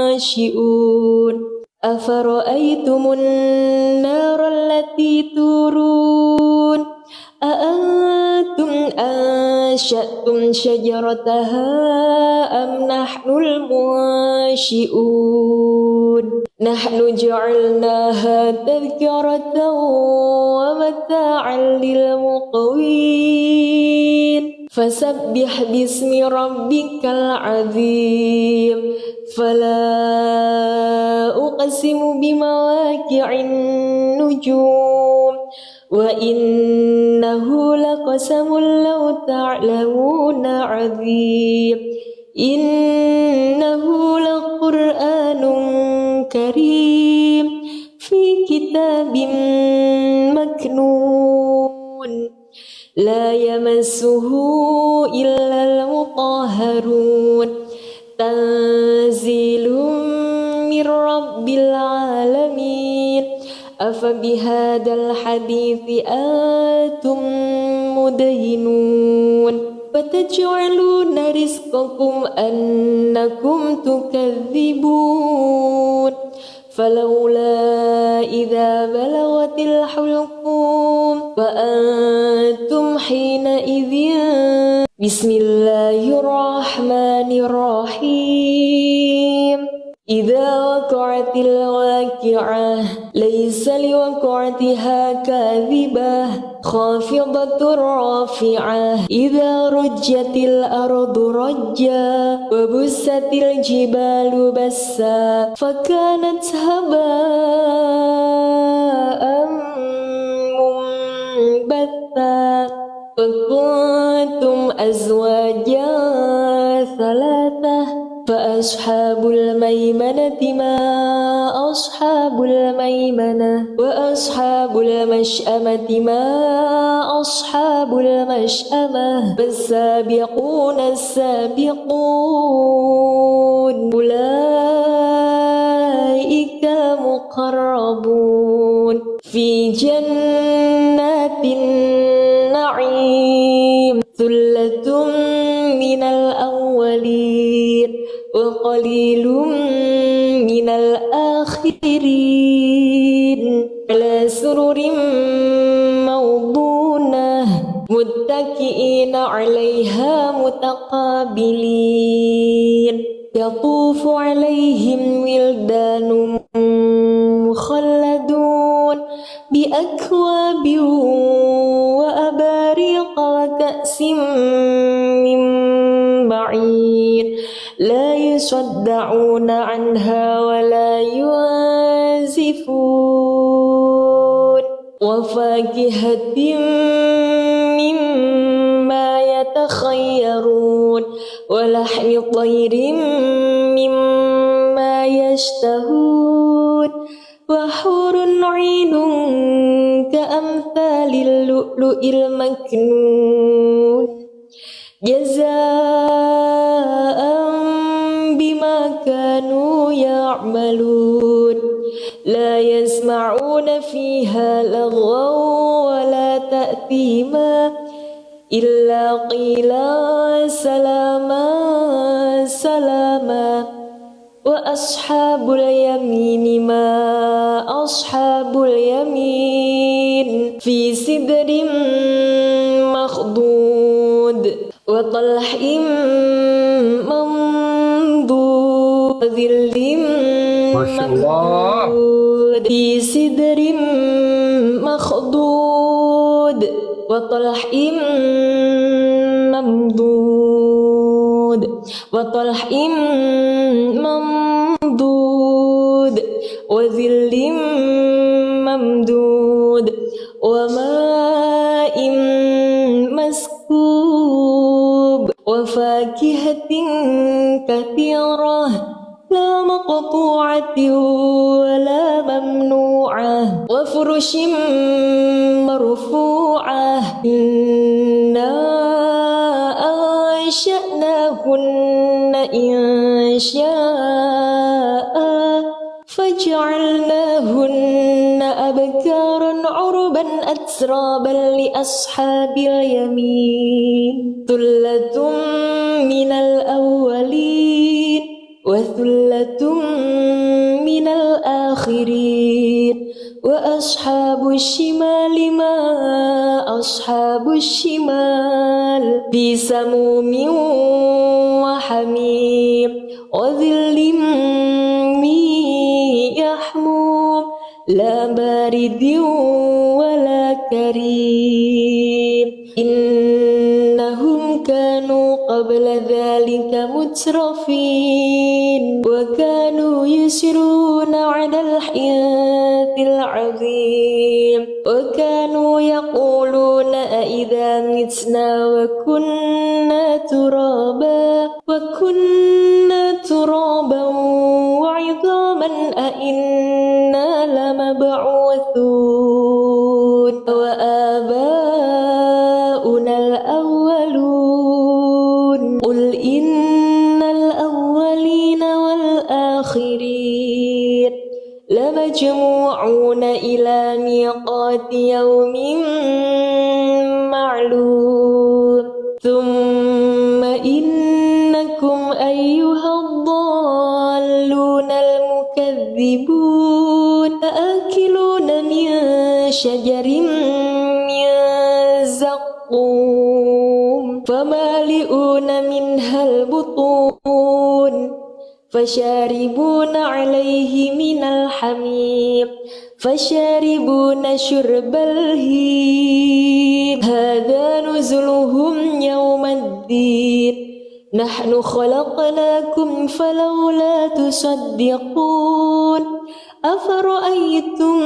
المنشئون أفرأيتم النار التي تورون أأنتم أنشأتم شجرتها أم نحن المنشئون نحن جعلناها تذكرة ومتاعا للمقوين فسبح باسم ربك العظيم فلا أقسم بمواقع النجوم وإنه لقسم لو تعلمون عظيم إنه لقرآن كريم في كتاب مكنون لا يمسه إلا المطهرون تنزيل من رب العالمين أفبهذا الحديث أنتم مدهنون فتجعلون رزقكم أنكم تكذبون فلولا إذا بلغت الحلقوم وأنتم حينئذ بسم الله الرحمن الرحيم إذا وقعت الواقعة ليس لوقعتها كاذبة خافضة رافعة إذا رجت الأرض رجا وبست الجبال بسا فكانت هباء منبثا وكنتم أزواجا ثلاثة فأصحاب الميمنة ما أصحاب الميمنة وأصحاب المشأمة ما أصحاب المشأمة فالسابقون السابقون أولئك المقربون في جنات النعيم ثلة من الأولين وقليل من الآخرين على سرر موضونة متكئين عليها متقابلين يطوف عليهم ولدان مخلدون بأكواب وأباريق وكأس من معين لا يصدعون عنها ولا ينزفون وفاكهة مما يتخيرون ولحم طير مما يشتهون وحور عين كأمثال اللؤلؤ المكنون جزاء بما كانوا يعملون لا يسمعون فيها لغوا ولا تأثيما إلا قيلا سلاما سلاما وأصحاب اليمين ما أصحاب اليمين في سدر مخضود وطلح منضود وظل ممدود في سدر مخضود وطلح ممدود وطلح ممدود وظل ممدود وماء وفاكهة كثيرة لا مقطوعة ولا ممنوعة وفرش مرفوعة إنا أنشأناهن إنشاء فجعلناهن أبكارا عربا أترابا لأصحاب اليمين ثلة من الأولين وثلة من الآخرين وأصحاب الشمال ما أصحاب الشمال في سموم وحميم وظل من يحموم لا بارد ولا كريم إنهم كانوا قبل ذلك مترفين وكانوا يسرون على الحنث العظيم وكانوا يقولون أإذا متنا وكنا ترابا وعظاما أإنا لمبعوثون وآباؤنا الأولون قل إن الأولين والآخرين لمجموعون إلى ميقات يوم معلوم ثم إنكم أيها الضالون المكذبون لآكلون من شجر من زقوم فمالئون منها البطون فشاربون عليه من الحميم فشاربون شرب الهيم هذا نزلهم يوم الدين نحن خلقناكم فلولا تصدقون أفرأيتم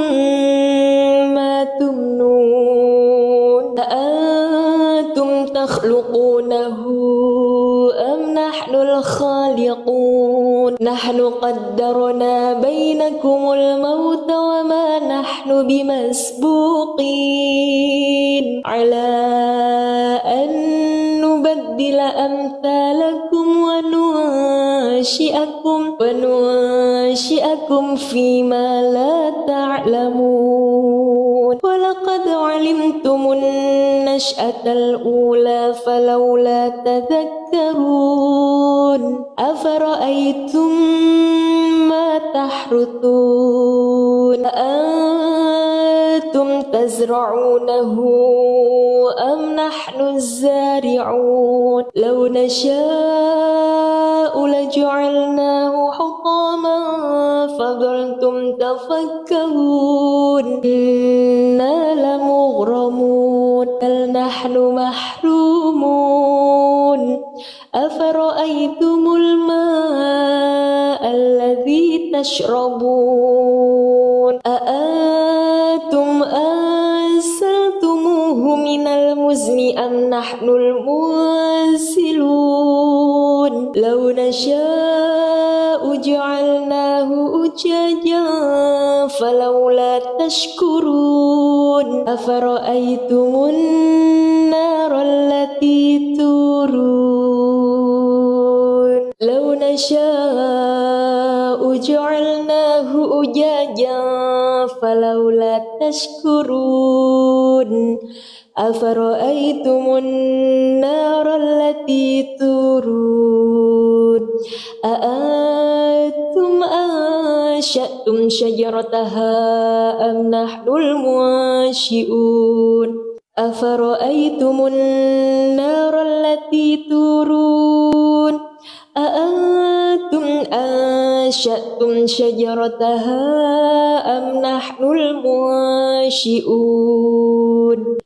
ما تمنون أأنتم تخلقونه أم نحن الخالقون نحن قدرنا بينكم الموت وما نحن بمسبوقين على أن نبدل أمثالكم وننشئكم فيما لا تعلمون ولقد علمتم النشأة الأولى فلولا تذكرون أفرأيتم ما تحرثون أأنتم تزرعونه أم نحن الزارعون لو نشاء لجعلناه حطاما فظلتم تفكهون إنا لمغرمون بل نحن محرومون أفرأيتم الماء الذي تشربون أأنتم أنزلتموه من المزن أم نحن المنزلون لو نشاء جعلناه أجاجا فلولا تشكرون أفرأيتم النار التي تورون لو نشاء جعلناه أجاجا فلولا تشكرون أفرأيتم النار التي تورون أأنتم أنشأتم شجرتها أم نحن المنشئون أفرأيتم النار التي تورون أأنتم أنشأتم شجرتها أم نحن المنشئون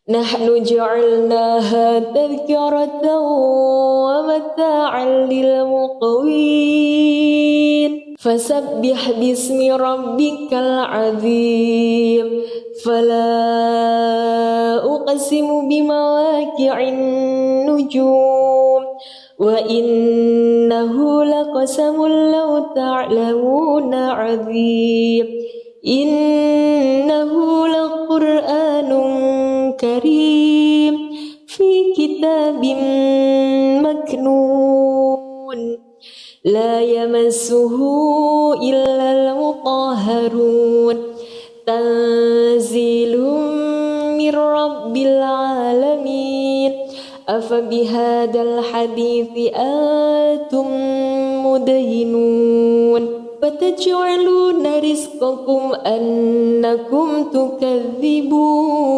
نحن جعلناها تذكرة ومتاعا للمقوين فسبح باسم ربك العظيم فلا أقسم بمواقع النجوم وإنه لقسم لو تعلمون عظيم إنه لقرآن كريم في كتاب مكنون لا يمسه إلا المطهرون تنزيل من رب العالمين أفبهذا الحديث أنتم مدهنون فتجعلون رزقكم أنكم تكذبون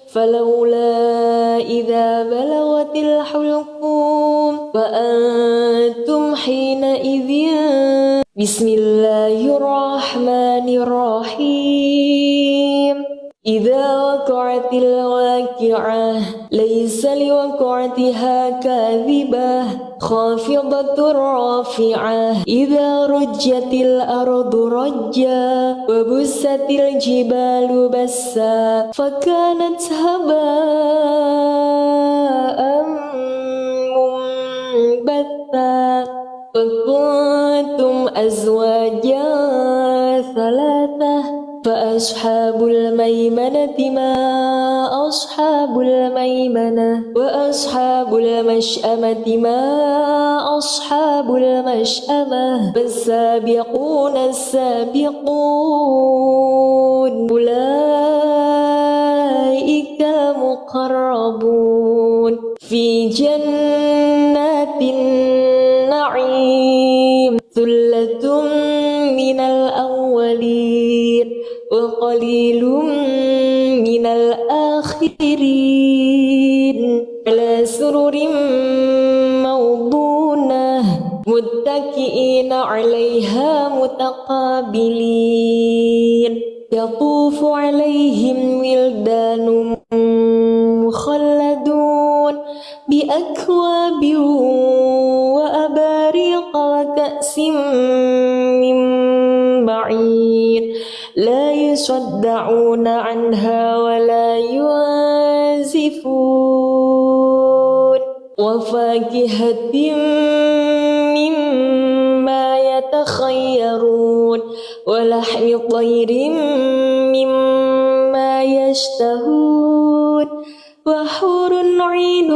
فلولا إذا بلغت الحلقوم وأنتم حينئذ بسم الله الرحمن الرحيم إذا وقعت الواقعة ليس لوقعتها كاذبة خافضة رافعة إذا رجت الأرض رجا وبست الجبال بسا فكانت هباء منبثا وكنتم أزواجا ثلاثة فأصحاب الميمنة ما أصحاب الميمنة وأصحاب المشأمة ما أصحاب المشأمة فالسابقون السابقون أولئك المقربون في جنات النعيم ثلة من الأولين وقليل من الآخرين على سرر موضونة متكئين عليها متقابلين يطوف عليهم ولدان مخلدون بأكواب وأباريق وكأس من معين لا يصدعون عنها ولا ينزفون وفاكهة مما يتخيرون ولحم طير مما يشتهون وحور عين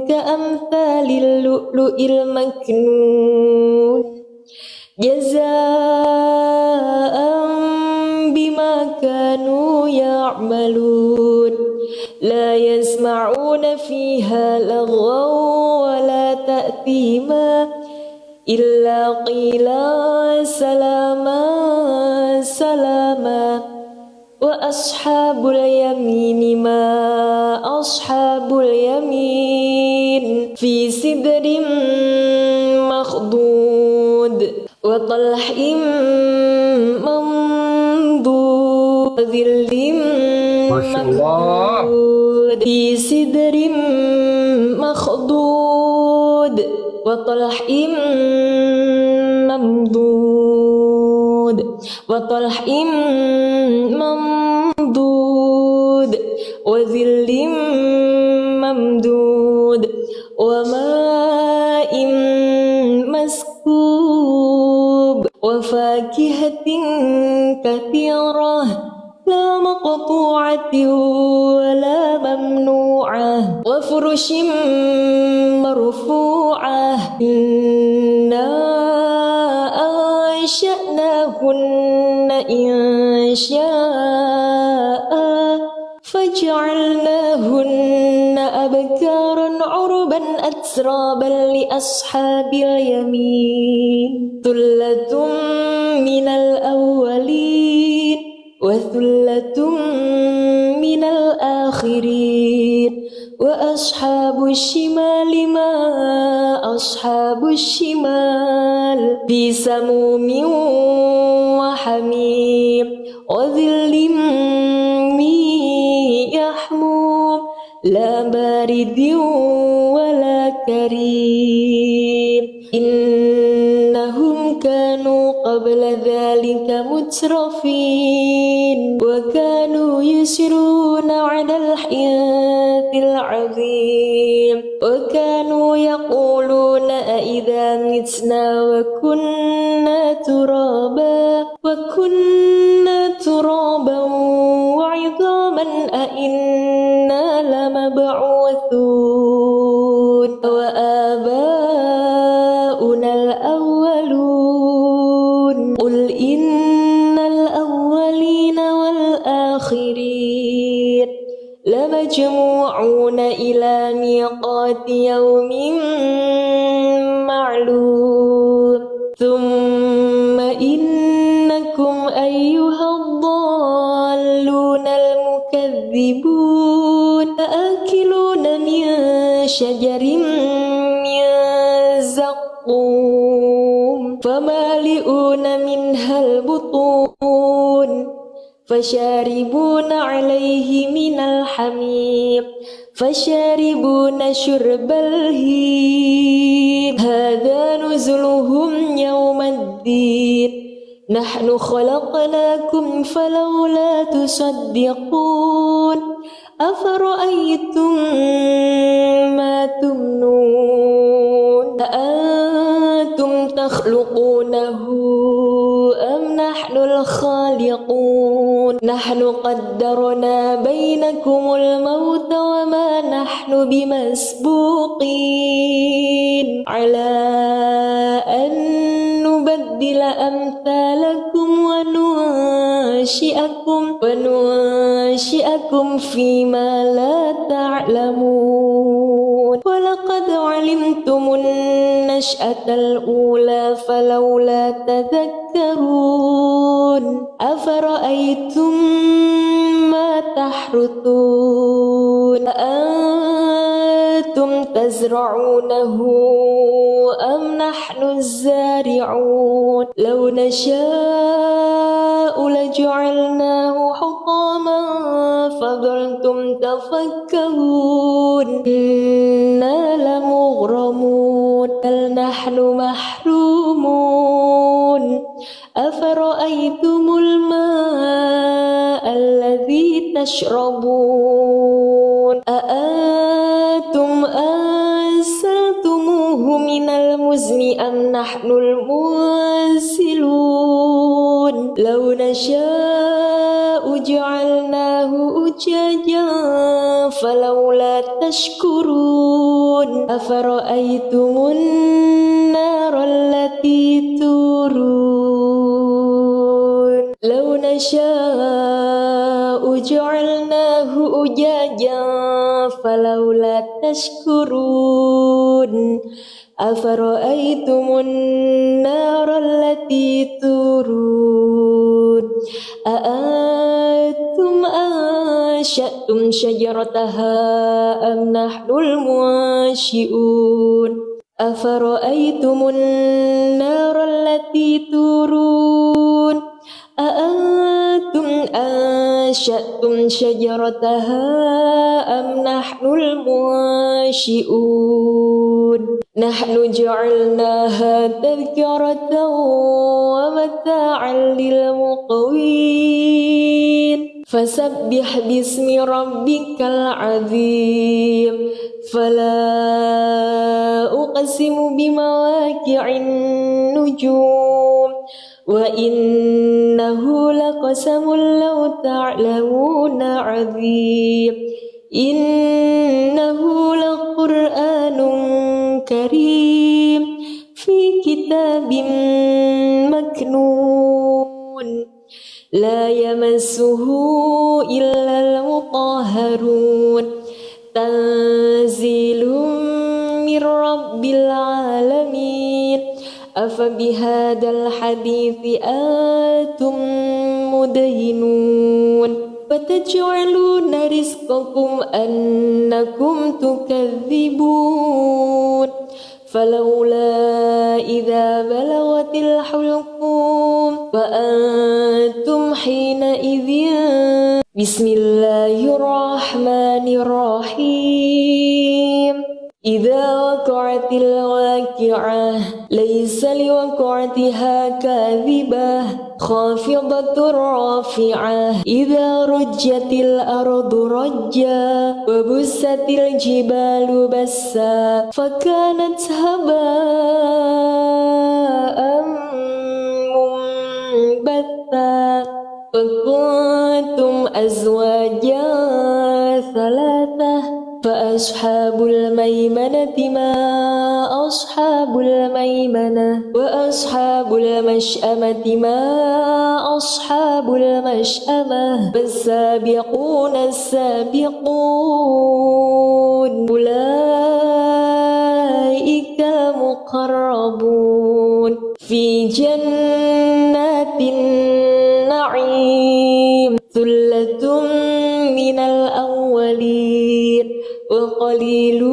كأمثال اللؤلؤ المكنون جزاء بما كانوا يعملون لا يسمعون فيها لغوا ولا تأثيما إلا قيلا سلاما سلاما وأصحاب اليمين ما أصحاب اليمين في سدر مخضود وطلح منضود وظل ممدود في سدر مخضود وطلح ممدود وطلح ممدود وظل ممدود وماء مسكوب وفاكهة كثيرة لا مقطوعة ولا ممنوعة وفرش مرفوعة إنا أنشأناهن إنشاء فجعلناهن أبكارا عربا أترابا لأصحاب اليمين ثلة من الأولين وثلة من الآخرين وأصحاب الشمال ما أصحاب الشمال في سموم وحميم وظل من يحموم لا بارد ولا كريم إنهم كانوا قبل ذلك مترفين وكانوا يسرون على الحياة العظيم وكانوا يقولون أإذا متنا وكنا ترابا وعظاما أإنا لمبعوثون وآباؤنا الأولون قل إن الأولين والآخرين لمجموعون إلى ميقات يوم معلوم ثم إنكم أيها الضالون المكذبون لآكلون من شجر من زقوم فمالئون منها البطون فشاربون عليه من الحميم فشاربون شرب الهيم هذا نزلهم يوم الدين نحن خلقناكم فلولا تصدقون أفرأيتم ما تمنون أأنتم تخلقونه أم نحن الخالقون نحن قدرنا بينكم الموت وما نحن بمسبوقين على أن نبدل أمثالكم وننشئكم فيما لا تعلمون ولقد علمتم النشأة الأولى فلولا تذكرون أفرأيتم ما تحرثون أأنتم تزرعونه أم نحن الزارعون لو نشاء لجعلناه حطاما فظلتم تفكهون إنا لمغرمون بل نحن محرومون أفرأيتم الماء الذي تشربون أأنتم أنزلتموه من المزن أم نحن المنزلون لو نشاء جعلناه أجاجا فلولا تشكرون أفرأيتم النار التي تورون لو نشاء جعلناه أجاجا فلولا تشكرون أفرأيتم النار التي تورون أأنتم أنشأتم شجرتها أم نحن المنشئون أفرأيتم النار التي تورون أأنتم أنشأتم شجرتها أم نحن المنشئون نحن جعلناها تذكرة ومتاعا للمقوين فسبح باسم ربك العظيم فلا أقسم بمواقع النجوم وإنه لقسم لو تعلمون عظيم إنه لقرآن كريم في كتاب مكنون لا يمسه إلا المطهرون تنزيل من رب العالمين أفبهذا الحديث أنتم مدهنون فتجعلون رزقكم أنكم تكذبون فلولا إذا بلغت الحلقوم وأنتم حينئذ بسم الله الرحمن الرحيم إذا وقعت الواقعة ليس لوقعتها كاذبة خافضة رافعة إذا رجت الأرض رجا وبست الجبال بسا فكانت هباء منبثا وكنتم أزواجا ثلاثة فأصحاب الميمنة ما أصحاب الميمنة وأصحاب المشأمة ما أصحاب المشأمة فالسابقون السابقون أولئك المقربون في جنات النعيم ثلة من الأولين وقليل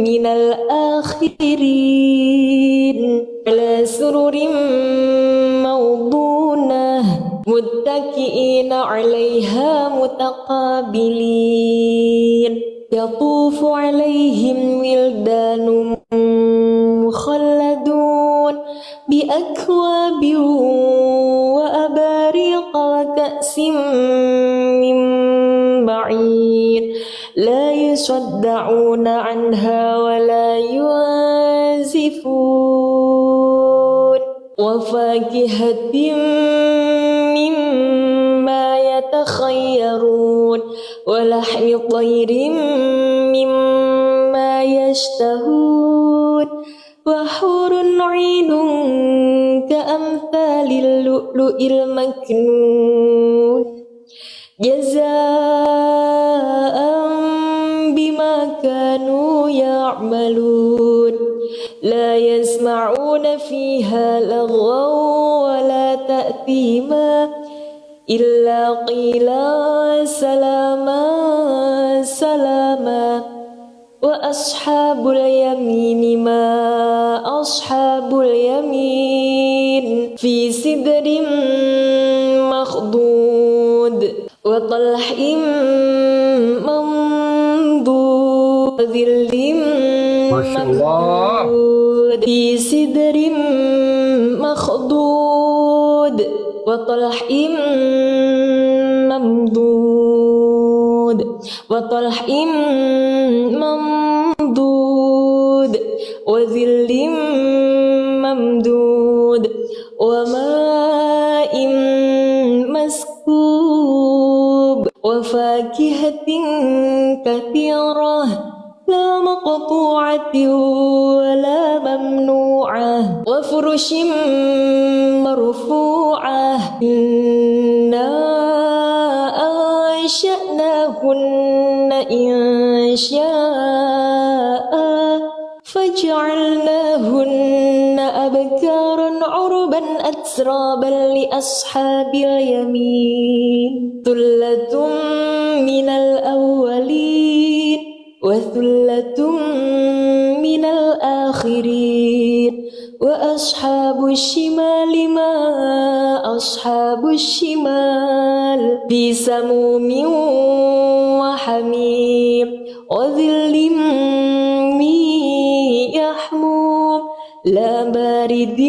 من الآخرين على سرر موضونة متكئين عليها متقابلين يطوف عليهم ولدان مخلدون بأكواب وأباريق وكأس من معين لا يصدعون عنها ولا ينزفون وفاكهة مما يتخيرون ولحم طير مما يشتهون وحور عين كأمثال اللؤلؤ المكنون جزاء بما كانوا يعملون لا يسمعون فيها لغوا ولا تأثيما إلا قيلا سلاما سلاما وأصحاب اليمين ما أصحاب اليمين في سدر مخضود وطلح منضود وظل ممدود في سدر مخضود وطلح ممدود وطلح ممدود وظل ممدود وماء مسكوب وفاكهة كثيرة لا مقطوعة ولا ممنوعة وفرش مرفوعة إنا أنشأناهن إنشاء فجعلناهن أبكارا عربا أترابا لأصحاب اليمين ثلة من الأولين وثلة من الآخرين وأصحاب الشمال ما أصحاب الشمال في سموم وحميم وظل من يحموم لا بارد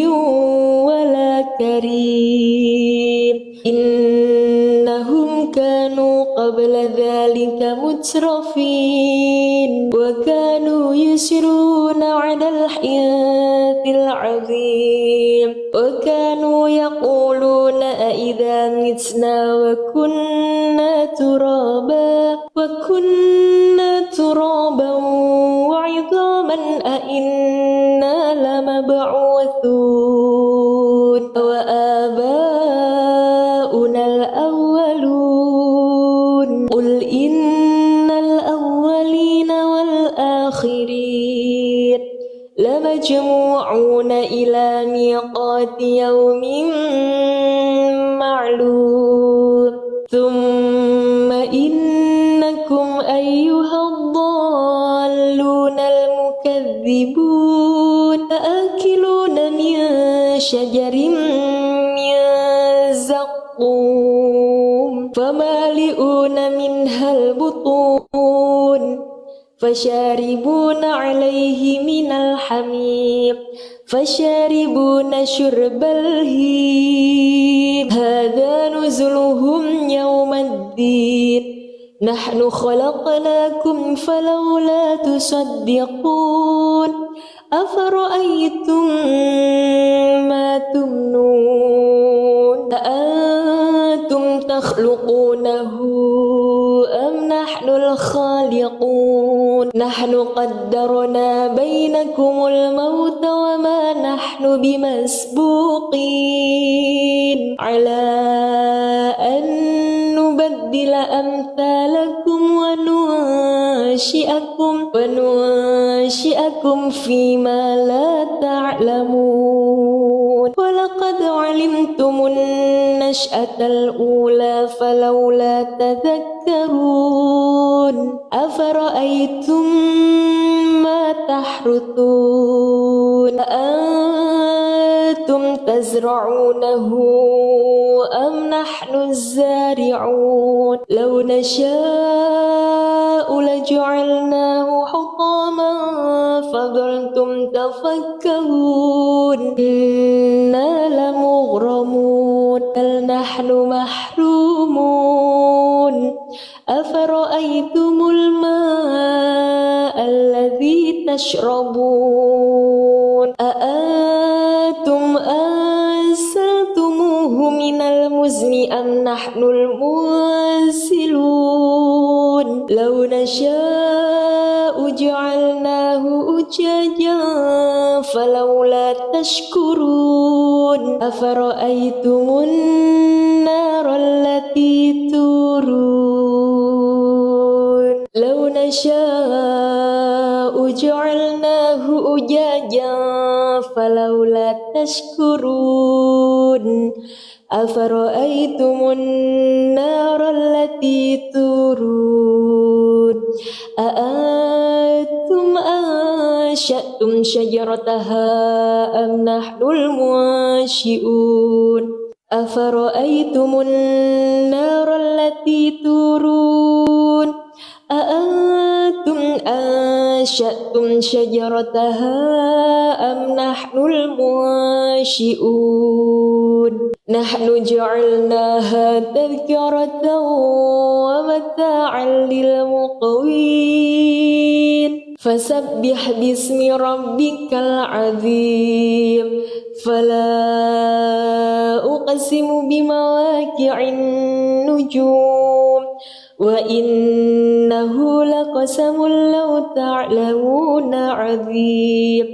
ولا كريم إنهم كانوا قبل ذلك مترفين وكانوا يسرون على الحنث العظيم وكانوا يقولون أئذا متنا وكنا ترابا وعظاما أئنا لمبعوثون وآباؤنا الأولون قل إن الأولين والآخرين لمجموعون إلى ميقات يوم معلوم ثم إنكم أيها الضالون المكذبون آكلون من شجر من زقوم فمالئون منها البطون فشاربون عليه من الحميم فشاربون شرب الهيم هذا نزلهم يوم الدين نحن خلقناكم فلولا تصدقون أفرأيتم ما تمنون أأنتم تخلقونه أم نحن الخالقون نحن قدرنا بينكم الموت وما نحن بمسبوقين على أن نبدل أمثالكم وننشئكم فيما لا تعلمون ولقد علمتم النشأة الأولى فلولا تذكرون أفرأيتم ما تحرثون أأنتم تزرعونه أم نحن الزارعون لو نشاء لجعلناه حطاما فظلتم تفكهون إنا لمغرمون بل نحن محرومون أفرأيتم الماء الذي تشربون أأنتم أنزلتموه من المزن أم نحن المنزلون لو نشاء جعلناه أجاجا فلولا تشكرون أفرأيتم النار التي تورون لو نشاء جعلناه أجاجا فلولا تشكرون أفرأيتم النار التي تورون أأنتم أنشأتم شجرتها أم نحن المنشئون أفرأيتم النار التي تورون أأنتم أنشأتم شجرتها أم نحن المنشئون نحن جعلناها تذكرة ومتاعا للمقوين فسبح باسم ربك العظيم فلا أقسم بمواقع النجوم وإنه لقسم لو تعلمون عظيم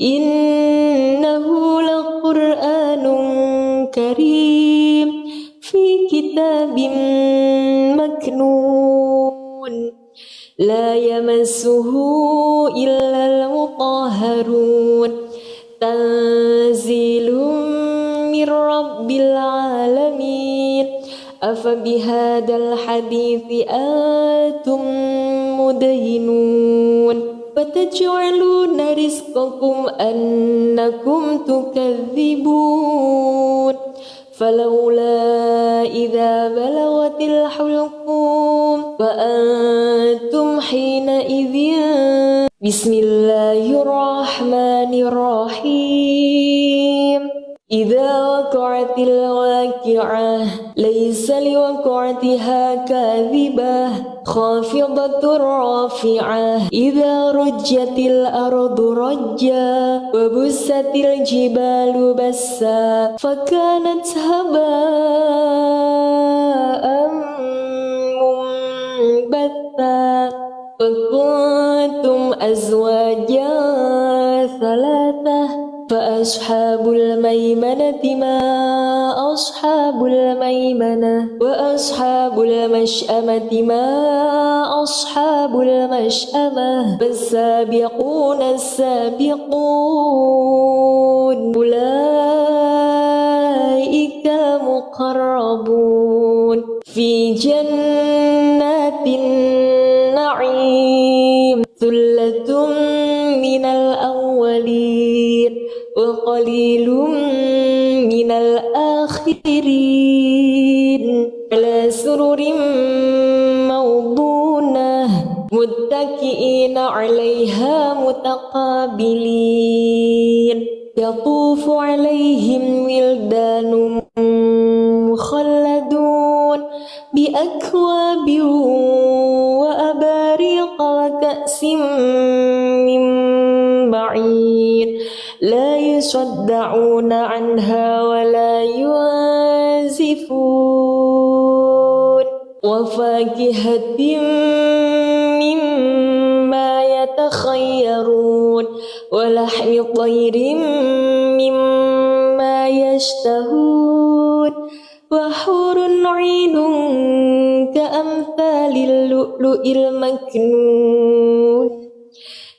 إنه لقرآن كريم في كتاب مكنون لا يمسه إلا المطهرون تنزيل من رب العالمين أفبهذا الحديث أنتم مدهنون وتجعلون رزقكم أنكم تكذبون فلولا إذا بلغت الحلقوم وأنتم حينئذ بسم الله الرحمن الرحيم إذا وقعت الواقعة ليس لوقعتها كاذبة خافضة رافعة إذا رجت الأرض رجا وبست الجبال بسا فكانت هباء منبثا وكنتم أزواجا ثلاثة فأصحاب الميمنة ما أصحاب الميمنة وأصحاب المشأمة ما أصحاب المشأمة والسابقون السابقون أولئك المقربون في جنات النعيم ثلة من الأولين وقليل من الآخرين على سرر موضونة متكئين عليها متقابلين يطوف عليهم ولدان مخلدون بأكواب وأباريق وكأس من معين لا يصدعون عنها ولا ينزفون وفاكهة مما يتخيرون ولحم طير مما يشتهون وحور عين كأمثال اللؤلؤ المكنون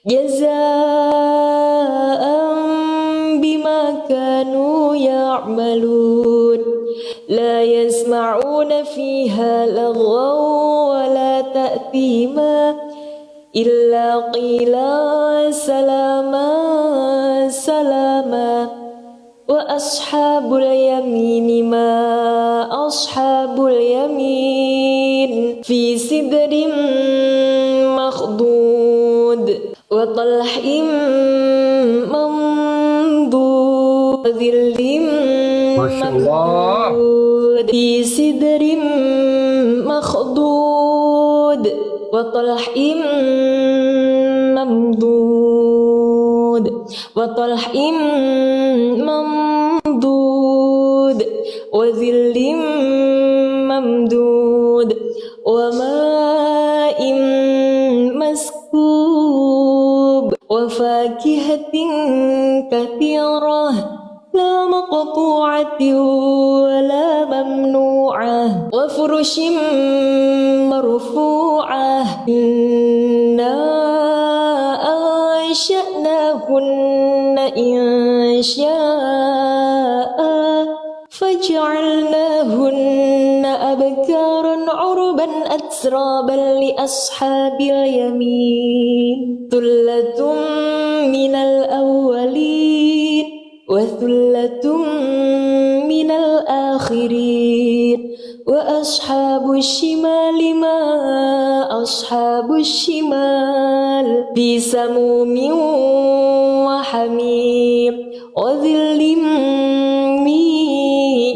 جزاء بما كانوا يعملون لا يسمعون فيها لغوا ولا تأثيما إلا قيلا سلاما سلاما وأصحاب اليمين ما أصحاب اليمين في سدر مخضود وطلح منضود وظل ممدود في سدر مخضود وطلح ممدود وطلح ممدود وظل ممدود وماء مسكوب وفاكهة كثيرة لا مقطوعة ولا ممنوعة وفرش مرفوعة إنا أنشأناهن إنشاء فجعلناهن أبكارا عربا أترابا لأصحاب اليمين ثلة من الأولين وثلة من الآخرين وأصحاب الشمال ما أصحاب الشمال في سموم وحميم وظل من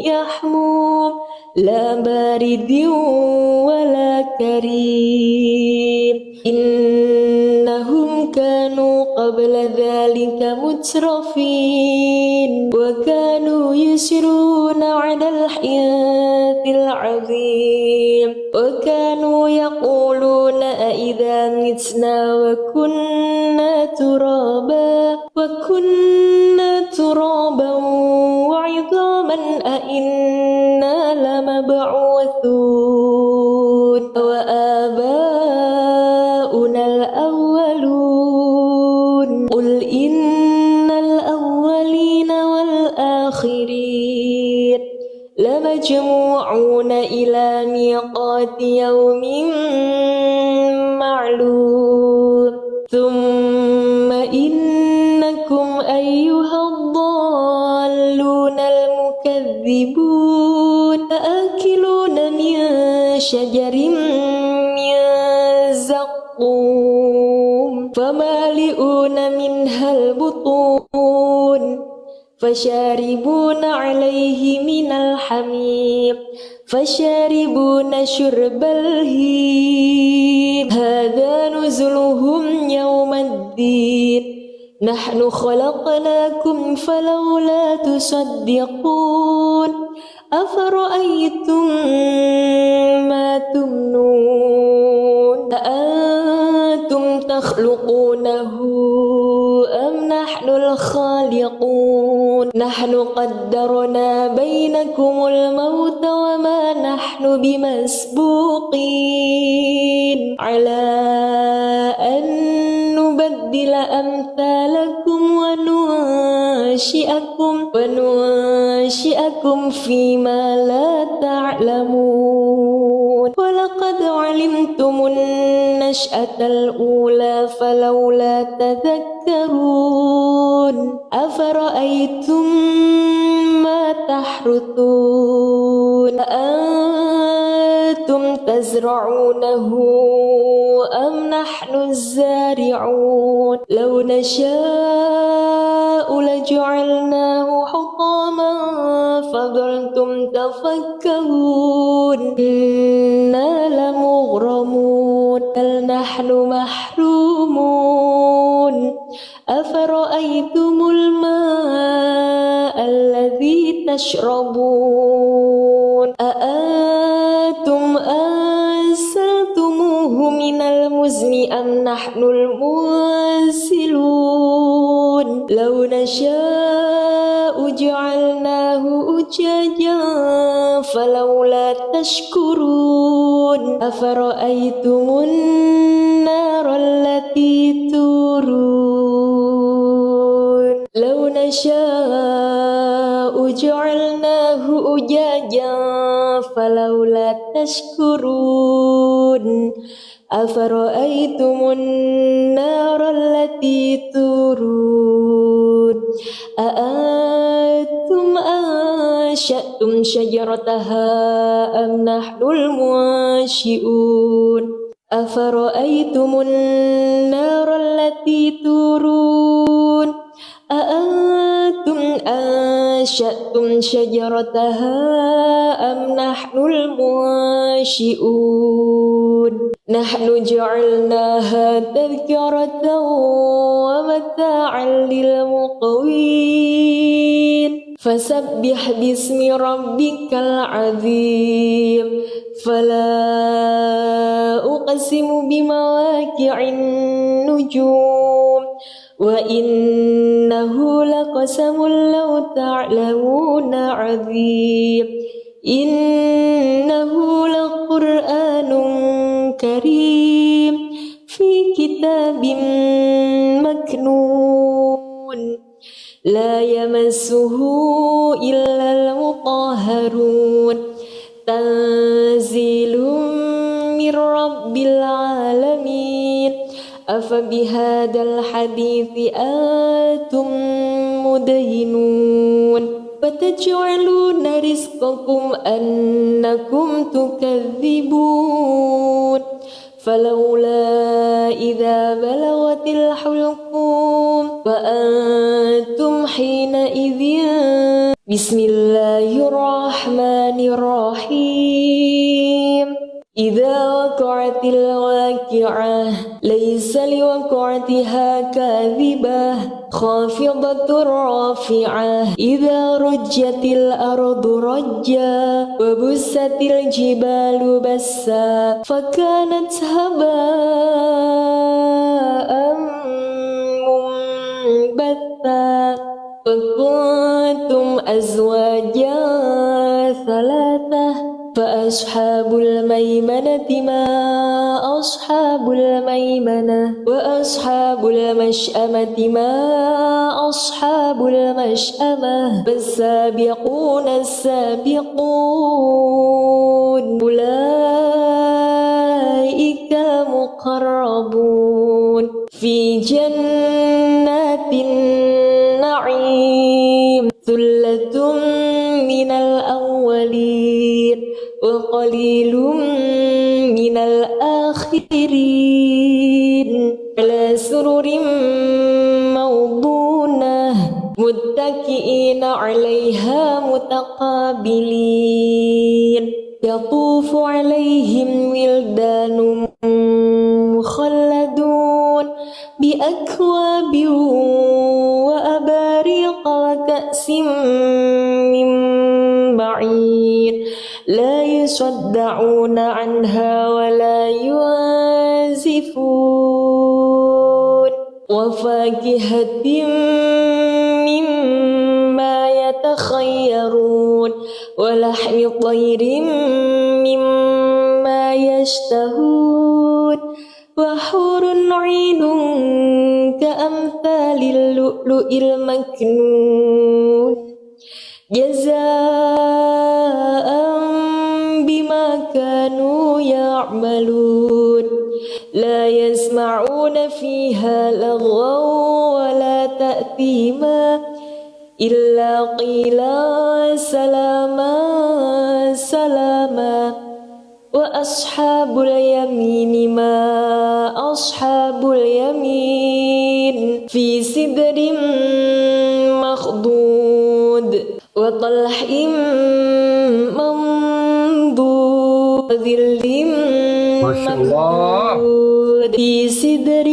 يحموم لا بارد ولا كريم إنهم كانوا قبل ذلك مترفين وكانوا يسرون على الحياة العظيم وكانوا يقولون أئذا متنا وكنا ترابا وعظاما أئنا لمبعوثون وآباؤنا الأولون قل إن الأولين والآخرين لمجموعون إلى ميقات يوم معلوم ثم إنكم أيها الضالون المكذبون لآكلون من شجر من زقوم فمالئون منها البطون فشاربون عليه من الحميم فشاربون شرب الهيم هذا نزلهم يوم الدين نحن خلقناكم فلولا تصدقون أفرأيتم ما تمنون أأنتم تخلقونه أم نحن الخالقون نحن قدرنا بينكم الموت وما نحن بمسبوقين على أن نبدل أمثالكم وننشئكم فيما لا تعلمون ولقد علمتم النشأة الأولى فلولا تذكرون أفرأيتم ما تحرثون أأنتم تزرعونه أم نحن الزارعون لو نشاء لجعلناه حطاما فظلتم تفكهون إنا لمغرمون بل نحن محرومون أفرأيتم الماء الذي تشربون أأنتم أنزلتموه من المزن أم نحن المنزلون لو نشاء جعلناه أجاجا فلولا تشكرون أفرأيتم النار التي تورون لو نشاء جعلناه أجاجا فلولا تشكرون أفرأيتم النار التي تورون أأنتم أنشأتم شجرتها أم نحن المنشئون أفرأيتم النار التي تورون أأنتم أنشأتم شجرتها أم نحن المنشئون نحن جعلناها تذكرة ومتاعا للمقوين فسبح باسم ربك العظيم فلا أقسم بمواقع النجوم وإنه لقسم لو تعلمون عظيم إنه لقرآن كريم في كتاب مكنون لا يمسه إلا المطهرون تنزيل من رب العالمين أفبهذا الحديث أنتم مدهنون وتجعلون رزقكم أنكم تكذبون فلولا إذا بلغت الحلقوم وأنتم حينئذ بسم الله الرحمن الرحيم إذا وقعت الواقعة ليس لوقعتها كاذبة خافضة رافعة إذا رجت الأرض رجا وبست الجبال بسا فكانت هباء منبثا وكنتم أزواجا ثلاثة فأصحاب الميمنة ما أصحاب الميمنة وأصحاب المشأمة ما أصحاب المشأمة والسابقون السابقون أولئك المقربون في جنات النعيم ثلة من الأولين وقليل من الآخرين على سرر موضونة متكئين عليها متقابلين يطوف عليهم ولدان مخلدون بأكواب وأباريق وكأس من معين لا يصدعون عنها ولا ينزفون وفاكهة مما يتخيرون ولحم طير مما يشتهون وحور عين كأمثال اللؤلؤ المكنون جزاء بما كانوا يعملون لا يسمعون فيها لغوا ولا تأثيما إلا قيلا سلاما سلاما وأصحاب اليمين ما أصحاب اليمين في سدر مخضود وطلح منضود وظل ممدود في سدر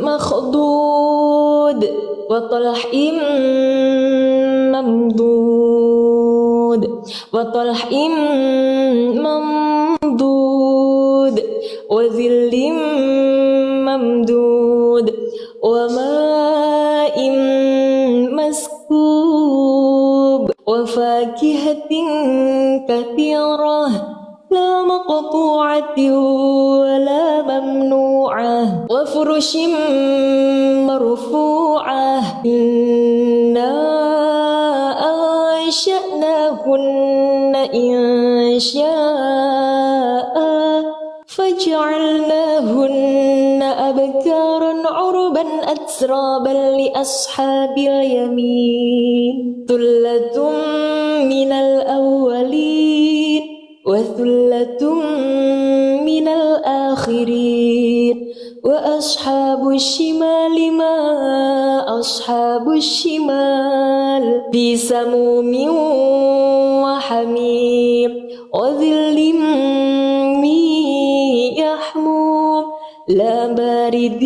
مخضود وطلح ممدود وطلح ممدود وظل ممدود وماء مسكوب وفاكهة كثيرة لا مقطوعة ولا ممنوعة وفرش مرفوعة إنا أنشأناهن إنشاء فجعلناهن أبكارا عربا أترابا لأصحاب اليمين ثلة من الأولين وثلة من الآخرين وأصحاب الشمال ما أصحاب الشمال في سموم وحميم وظل من يحموم لا بارد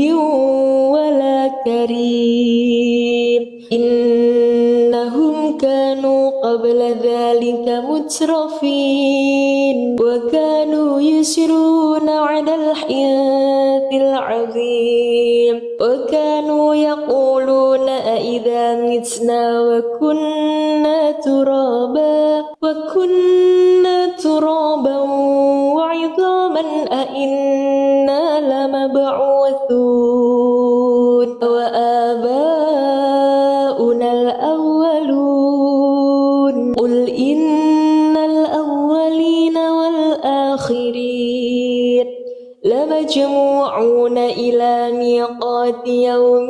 ولا كريم إنهم كانوا قبل ذلك مترفين وكانوا يسرون على الحنث العظيم وكانوا يقولون أإذا متنا وكنا ترابا وعظاما أإنا لمبعوثون وآباؤنا الأولون قل إن الأولين والآخرين لمجموعون إلى ميقات يوم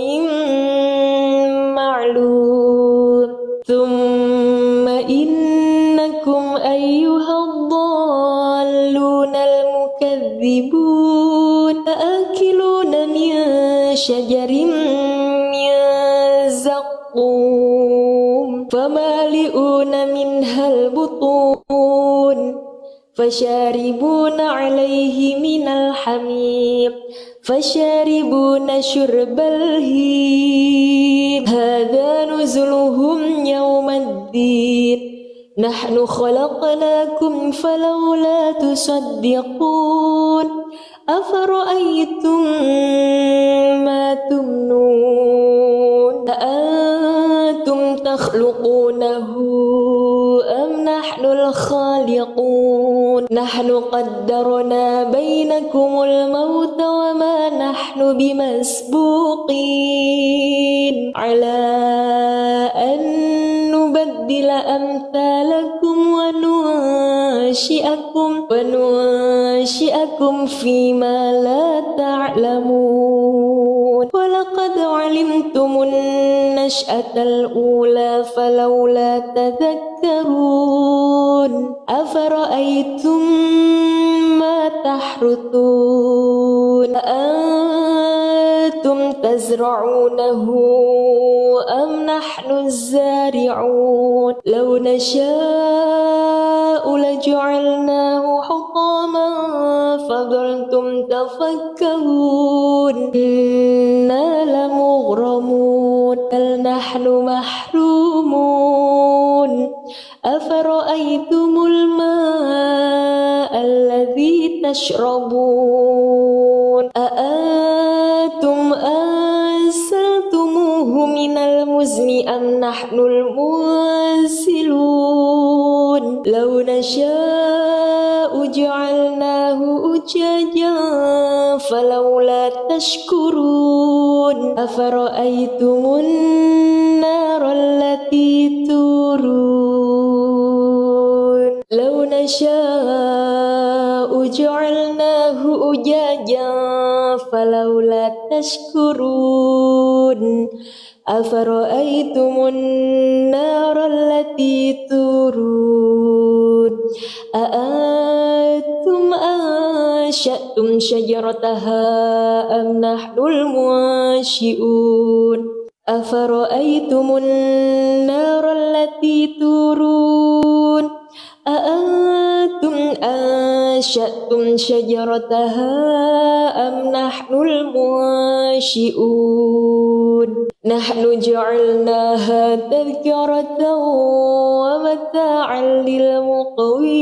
معلوم ثم إنكم أيها الضالون المكذبون لآكلون من شجر من زقوم فمالئون منها البطون فشاربون عليه من الحميم فشاربون شرب الهيم هذا نزلهم يوم الدين نحن خلقناكم فلولا تصدقون أفرأيتم ما تمنون أأنتم تخلقونه أم نحن الخالقون نحن قدرنا بينكم الموت وما نحن بمسبوقين على أن نبدل أمثالكم وننشئكم فيما لا تعلمون ولقد علمتم النشأة الأولى فلولا تذكرون أفرأيتم ما تحرثون أأنتم تزرعونه أم نحن الزارعون لو نشاء لجعلناه حطاما فظلتم تفكرون إنا لمغرمون بل نحن محرومون أفرأيتم الماء الذي تشربون أأنتم أنزلتموه من المزن أم نحن المنزلون لو نشاء جعلناه أجاجا فلولا تشكرون أفرأيتم النار التي تورون لو نشاء جعلناه أجاجا فلولا تشكرون أفرأيتم النار التي تورون أأنتم أنشأتم شجرتها أم نحن المنشئون أفرأيتم النار التي تورون أأنتم أنشأتم شجرتها أم نحن المنشئون نحن جعلناها تذكرة ومتاعا للمقوين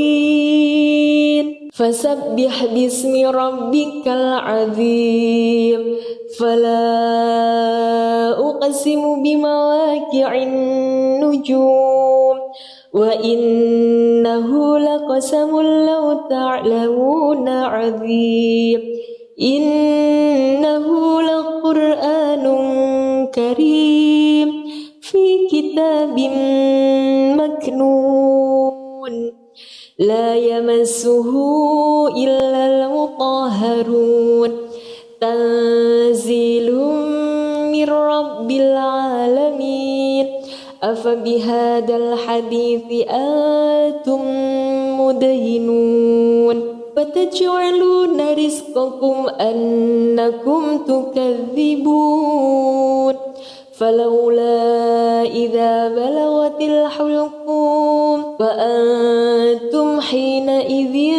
فسبح باسم ربك العظيم فلا أقسم بمواقع النجوم وإنه لقسم لو تعلمون عظيم إنه لقرآن كريم في كتاب مكنون لا يمسه إلا المطهرون تنزيل من رب العالمين أفبهذا الحديث أنتم مدهنون وتجعلون رزقكم أنكم تكذبون فلولا إذا بلغت الحلقوم وأنتم حينئذ